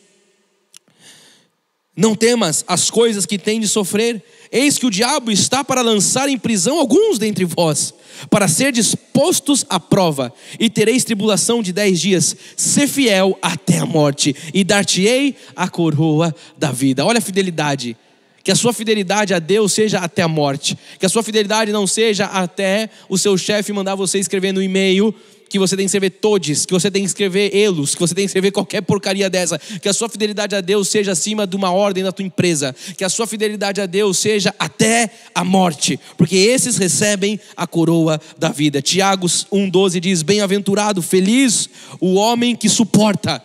não temas as coisas que tem de sofrer. Eis que o diabo está para lançar em prisão alguns dentre vós, para ser dispostos à prova, e tereis tribulação de 10 dias. Ser fiel até a morte, e dar-te-ei a coroa da vida. Olha a fidelidade. Que a sua fidelidade a Deus seja até a morte. Que a sua fidelidade não seja até o seu chefe mandar você escrever no e-mail que você tem que escrever todes, que você tem que escrever elos, que você tem que escrever qualquer porcaria dessa. Que a sua fidelidade a Deus seja acima de uma ordem da tua empresa. Que a sua fidelidade a Deus seja até a morte, porque esses recebem a coroa da vida. Tiago 1:12 diz: bem-aventurado, feliz o homem que suporta,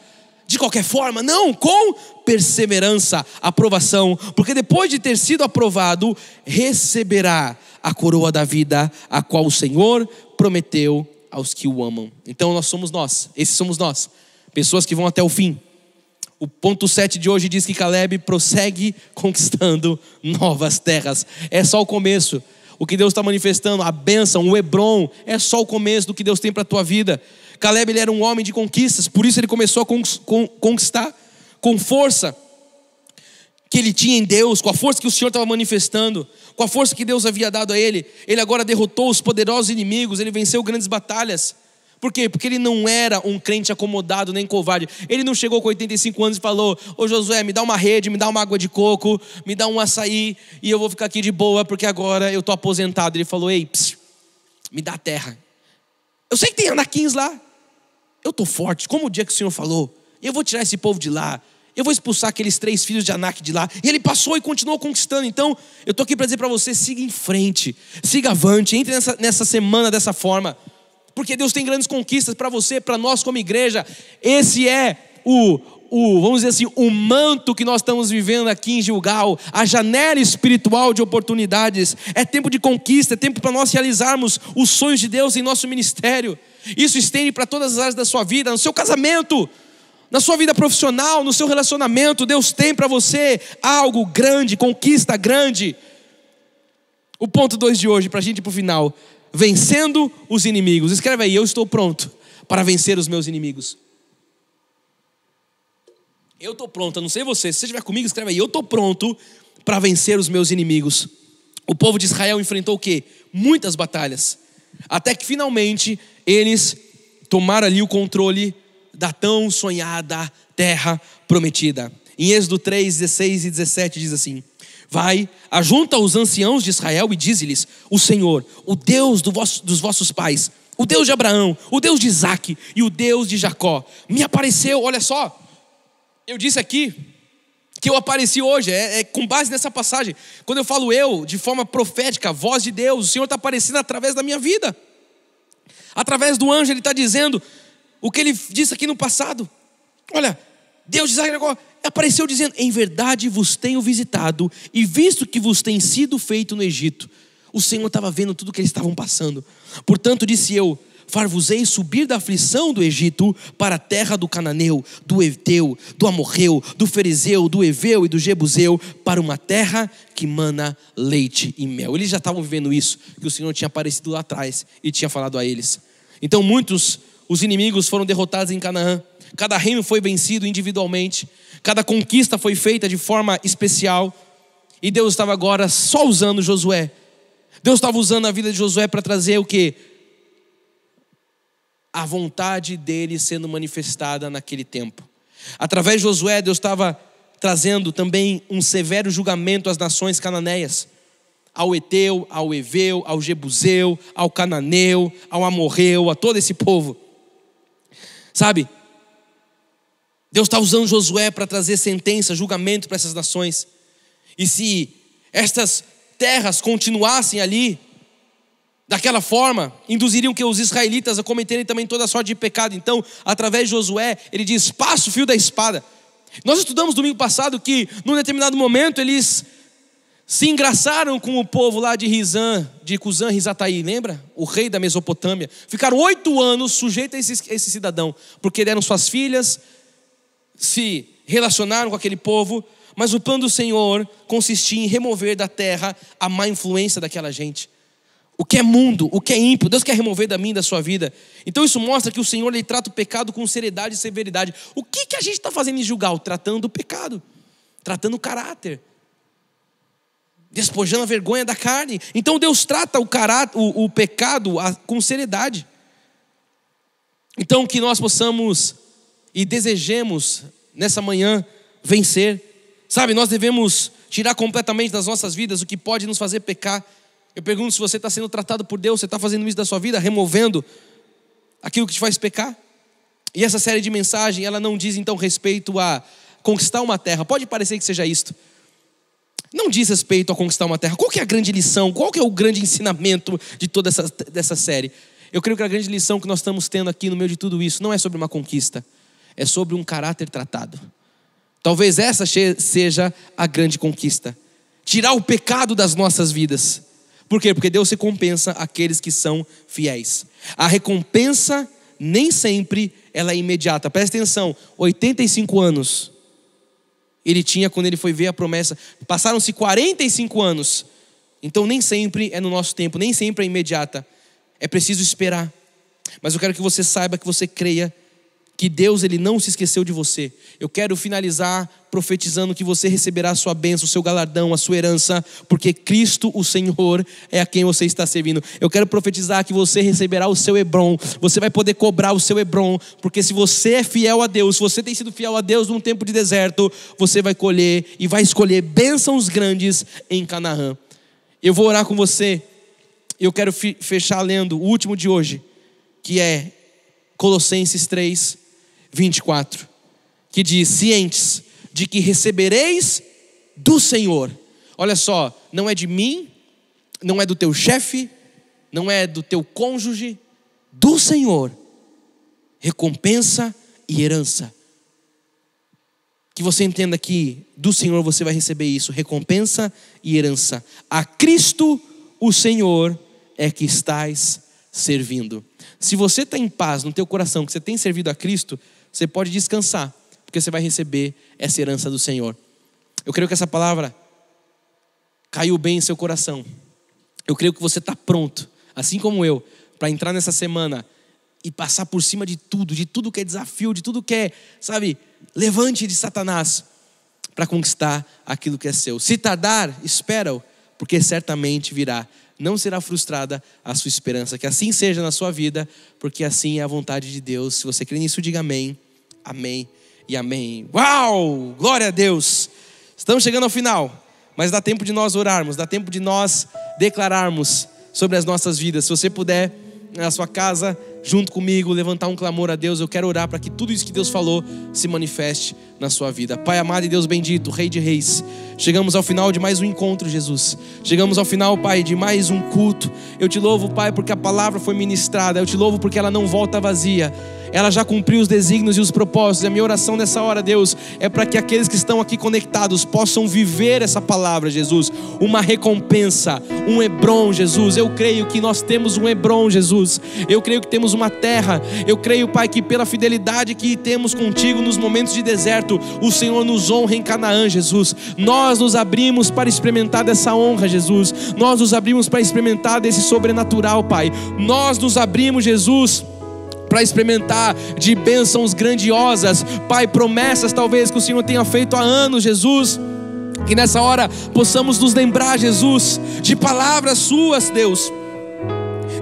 de qualquer forma, não, com perseverança, aprovação, porque depois de ter sido aprovado, receberá a coroa da vida, a qual o Senhor prometeu aos que o amam. Então esses somos nós, pessoas que vão até o fim. O ponto 7 de hoje diz que Caleb prossegue conquistando novas terras. É só o começo. O que Deus está manifestando, a bênção, o Hebron, é só o começo do que Deus tem para a tua vida. Caleb ele era um homem de conquistas, por isso ele começou a conquistar com força. que ele tinha em Deus, com a força que o Senhor estava manifestando, com a força que Deus havia dado a ele, ele agora derrotou os poderosos inimigos, ele venceu grandes batalhas. Por quê? Porque ele não era um crente acomodado nem covarde. Ele não chegou com 85 anos e falou: ô Josué, me dá uma rede, me dá uma água de coco, me dá um açaí e eu vou ficar aqui de boa porque agora eu estou aposentado. Ele falou: ei, me dá a terra. Eu sei que tem anaquins lá, eu estou forte, como o dia que o Senhor falou, eu vou tirar esse povo de lá, eu vou expulsar aqueles 3 filhos de Anak de lá. E ele passou e continuou conquistando. Então eu estou aqui para dizer para você: siga em frente, siga avante, entre nessa semana dessa forma, porque Deus tem grandes conquistas para você, para nós como igreja. Esse é vamos dizer assim, o manto que nós estamos vivendo aqui em Gilgal, a janela espiritual de oportunidades. É tempo de conquista, é tempo para nós realizarmos os sonhos de Deus em nosso ministério. Isso estende para todas as áreas da sua vida, no seu casamento, na sua vida profissional, no seu relacionamento. Deus tem para você algo grande, conquista grande. O ponto 2 de hoje, para a gente ir para o final: vencendo os inimigos. Escreve aí: eu estou pronto para vencer os meus inimigos. Eu estou pronto, eu não sei você, se você estiver comigo, escreve aí: eu estou pronto para vencer os meus inimigos. O povo de Israel enfrentou o quê? Muitas batalhas, até que finalmente eles tomaram ali o controle da tão sonhada terra prometida. Em Êxodo 3, 16 e 17 diz assim: vai, ajunta os anciãos de Israel e dize-lhes: o Senhor, o Deus dos vossos pais, o Deus de Abraão, o Deus de Isaque e o Deus de Jacó, me apareceu. Olha só, eu disse aqui que eu apareci hoje, é com base nessa passagem. Quando eu falo eu, de forma profética, a voz de Deus, o Senhor está aparecendo através da minha vida. Através do anjo, Ele está dizendo o que Ele disse aqui no passado. Olha, Deus de Isaque apareceu dizendo: em verdade vos tenho visitado e visto que vos tem sido feito no Egito. O Senhor estava vendo tudo que eles estavam passando. Portanto disse eu: far-vos-ei subir da aflição do Egito para a terra do Cananeu, do Eteu, do Amorreu, do Ferezeu, do Eveu e do Jebuseu, para uma terra que mana leite e mel. Eles já estavam vivendo isso, que o Senhor tinha aparecido lá atrás e tinha falado a eles. Então os inimigos foram derrotados em Canaã. Cada reino foi vencido individualmente, cada conquista foi feita de forma especial. E Deus estava agora só usando Josué. Deus estava usando a vida de Josué para trazer o quê? A vontade dele sendo manifestada naquele tempo. Através de Josué, Deus estava trazendo também um severo julgamento às nações cananeias, ao Eteu, ao Eveu, ao Jebuseu, ao Cananeu, ao Amorreu, a todo esse povo. Sabe, Deus está usando Josué para trazer sentença, julgamento para essas nações. E se estas terras continuassem ali daquela forma, induziriam que os israelitas a cometerem também toda sorte de pecado. Então, através de Josué, ele diz: passa o fio da espada. Nós estudamos domingo passado que, num determinado momento, eles se engraçaram com o povo lá de Cusã Risataí, lembra? O rei da Mesopotâmia. Ficaram 8 anos sujeitos a esse cidadão, porque deram suas filhas, se relacionaram com aquele povo. Mas o plano do Senhor consistia em remover da terra a má influência daquela gente. O que é mundo, o que é ímpio, Deus quer remover da minha e da sua vida. Então isso mostra que o Senhor, Ele trata o pecado com seriedade e severidade. O que a gente está fazendo em Gilgal? Tratando o pecado, tratando o caráter, despojando a vergonha da carne. Então Deus trata o pecado com seriedade. Então que nós possamos e desejemos nessa manhã vencer. Sabe, nós devemos tirar completamente das nossas vidas o que pode nos fazer pecar. Eu pergunto se você está sendo tratado por Deus, você está fazendo isso da sua vida, removendo aquilo que te faz pecar. E essa série de mensagens, ela não diz então respeito a conquistar uma terra. Pode parecer que seja isto. Não diz respeito a conquistar uma terra. Qual que é a grande lição? Qual que é o grande ensinamento de toda dessa série? Eu creio que a grande lição que nós estamos tendo aqui no meio de tudo isso não é sobre uma conquista, é sobre um caráter tratado. Talvez essa seja a grande conquista. Tirar o pecado das nossas vidas. Por quê? Porque Deus recompensa aqueles que são fiéis. A recompensa nem sempre ela é imediata. Presta atenção, 85 anos ele tinha quando ele foi ver a promessa. Passaram-se 45 anos. Então nem sempre é no nosso tempo, nem sempre é imediata. É preciso esperar. Mas eu quero que você saiba, que você creia que Deus ele não se esqueceu de você. Eu quero finalizar profetizando que você receberá a sua bênção, o seu galardão, a sua herança, porque Cristo, o Senhor, é a quem você está servindo. Eu quero profetizar que você receberá o seu Hebron, você vai poder cobrar o seu Hebron, porque se você é fiel a Deus, se você tem sido fiel a Deus num tempo de deserto, você vai colher e vai escolher bênçãos grandes em Canaã. Eu vou orar com você. Eu quero fechar lendo o último de hoje, que é Colossenses 3, 24, que diz: cientes de que recebereis do Senhor. Olha só, não é de mim, não é do teu chefe, não é do teu cônjuge, do Senhor, recompensa e herança. Que você entenda que do Senhor você vai receber isso, recompensa e herança. A Cristo o Senhor é que estás servindo. Se você está em paz no teu coração, que você tem servido a Cristo, você pode descansar, porque você vai receber essa herança do Senhor. Eu creio que essa palavra caiu bem em seu coração. Eu creio que você está pronto, assim como eu, para entrar nessa semana e passar por cima de tudo que é desafio, de tudo que é, sabe, levante de Satanás, para conquistar aquilo que é seu. Se tardar, espera-o, porque certamente virá. Não será frustrada a sua esperança. Que assim seja na sua vida, porque assim é a vontade de Deus. Se você crê nisso, diga amém, amém e amém. Uau, glória a Deus. Estamos chegando ao final, mas dá tempo de nós orarmos, dá tempo de nós declararmos sobre as nossas vidas. Se você puder, na sua casa, junto comigo, levantar um clamor a Deus. Eu quero orar para que tudo isso que Deus falou se manifeste na sua vida. Pai amado e Deus bendito, Rei de Reis, chegamos ao final de mais um encontro, Jesus. Chegamos ao final, Pai, de mais um culto. Eu te louvo, Pai, porque a palavra foi ministrada. Eu te louvo porque ela não volta vazia. Ela já cumpriu os desígnios e os propósitos. A minha oração nessa hora, Deus, é para que aqueles que estão aqui conectados possam viver essa palavra, Jesus. Uma recompensa, um Hebron, Jesus. Eu creio que nós temos um Hebron, Jesus. Eu creio que temos uma terra. Eu creio, Pai, que pela fidelidade que temos contigo nos momentos de deserto, o Senhor nos honra em Canaã, Jesus. Nós nos abrimos para experimentar dessa honra, Jesus. Nós nos abrimos para experimentar desse sobrenatural, Pai. Nós nos abrimos, Jesus, para experimentar de bênçãos grandiosas, Pai, promessas talvez que o Senhor tenha feito há anos, Jesus. Que nessa hora possamos nos lembrar, Jesus, de palavras suas, Deus,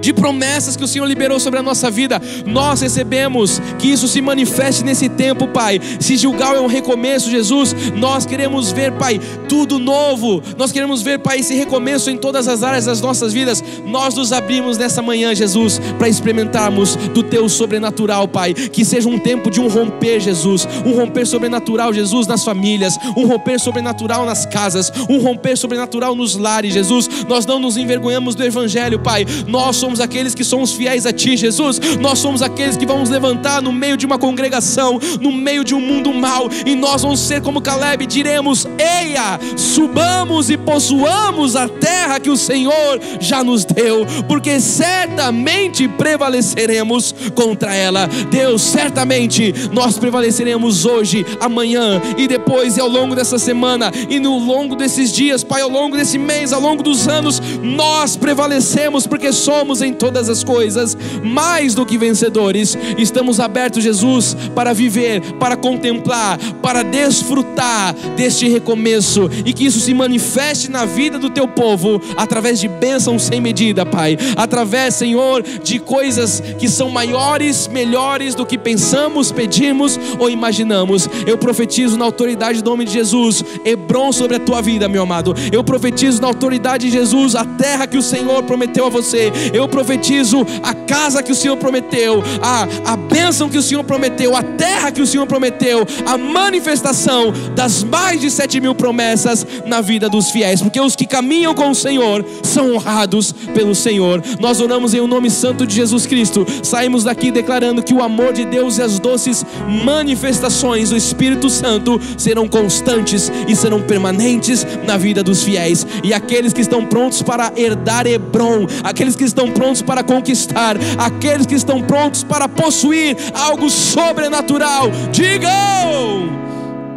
de promessas que o Senhor liberou sobre a nossa vida. Nós recebemos que isso se manifeste nesse tempo, Pai. Se Gilgal é um recomeço, Jesus, nós queremos ver, Pai, tudo novo. Nós queremos ver, Pai, esse recomeço em todas as áreas das nossas vidas. Nós nos abrimos nessa manhã, Jesus, para experimentarmos do Teu sobrenatural, Pai. Que seja um tempo de um romper, Jesus. Um romper sobrenatural, Jesus, nas famílias. Um romper sobrenatural nas casas. Um romper sobrenatural nos lares, Jesus. Nós não nos envergonhamos do Evangelho, Pai. Nós somos aqueles que somos fiéis a Ti, Jesus. Nós somos aqueles que vamos levantar no meio de uma congregação, no meio de um mundo mau, e nós vamos ser como Caleb, diremos: eia, subamos e possuamos a terra que o Senhor já nos deu, porque certamente prevaleceremos contra ela. Deus, certamente nós prevaleceremos hoje, amanhã e depois, e ao longo dessa semana, e no longo desses dias, Pai, ao longo desse mês, ao longo dos anos, nós prevalecemos, porque somos em todas as coisas mais do que vencedores. Estamos abertos, Jesus, para viver, para contemplar, para desfrutar deste recomeço, e que isso se manifeste na vida do Teu povo através de bênçãos sem medida, Pai, através, Senhor, de coisas que são maiores, melhores do que pensamos, pedimos ou imaginamos. Eu profetizo na autoridade do nome de Jesus, Hebron sobre a tua vida, meu amado. Eu profetizo na autoridade de Jesus a terra que o Senhor prometeu a você. Eu profetizo a casa que o Senhor prometeu, a bênção que o Senhor prometeu, a terra que o Senhor prometeu, a manifestação das mais de 7.000 promessas na vida dos fiéis, porque os que caminham com o Senhor são honrados pelo Senhor. Nós oramos em o nome santo de Jesus Cristo. Saímos daqui declarando que o amor de Deus e as doces manifestações do Espírito Santo serão constantes e serão permanentes na vida dos fiéis. E aqueles que estão prontos para herdar Hebron, aqueles que estão prontos para conquistar, aqueles que estão prontos para possuir algo sobrenatural, digam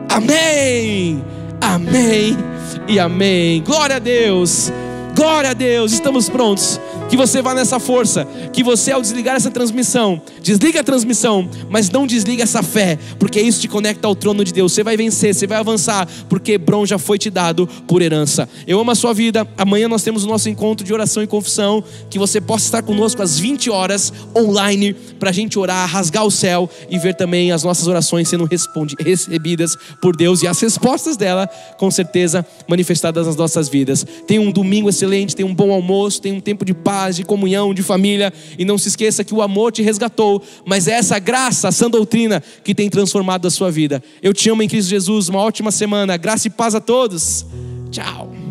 amém, amém e amém. Glória a Deus, glória a Deus. Estamos prontos. que você vá nessa força, que você, ao desligar essa transmissão, desliga a transmissão, mas não desliga essa fé, porque isso te conecta ao trono de Deus. Você vai vencer, você vai avançar, porque Hebrom já foi te dado por herança. Eu amo a sua vida. Amanhã nós temos o nosso encontro de oração e confissão, que você possa estar conosco às 20 horas online, para a gente orar, rasgar o céu e ver também as nossas orações sendo recebidas por Deus, e as respostas dela, com certeza, manifestadas nas nossas vidas. Tenha um domingo excelente, tenha um bom almoço, tenha um tempo de paz, de comunhão, de família, e não se esqueça que o amor te resgatou, mas é essa graça, a sã doutrina, que tem transformado a sua vida. Eu te amo em Cristo Jesus. Uma ótima semana, graça e paz a todos. Tchau.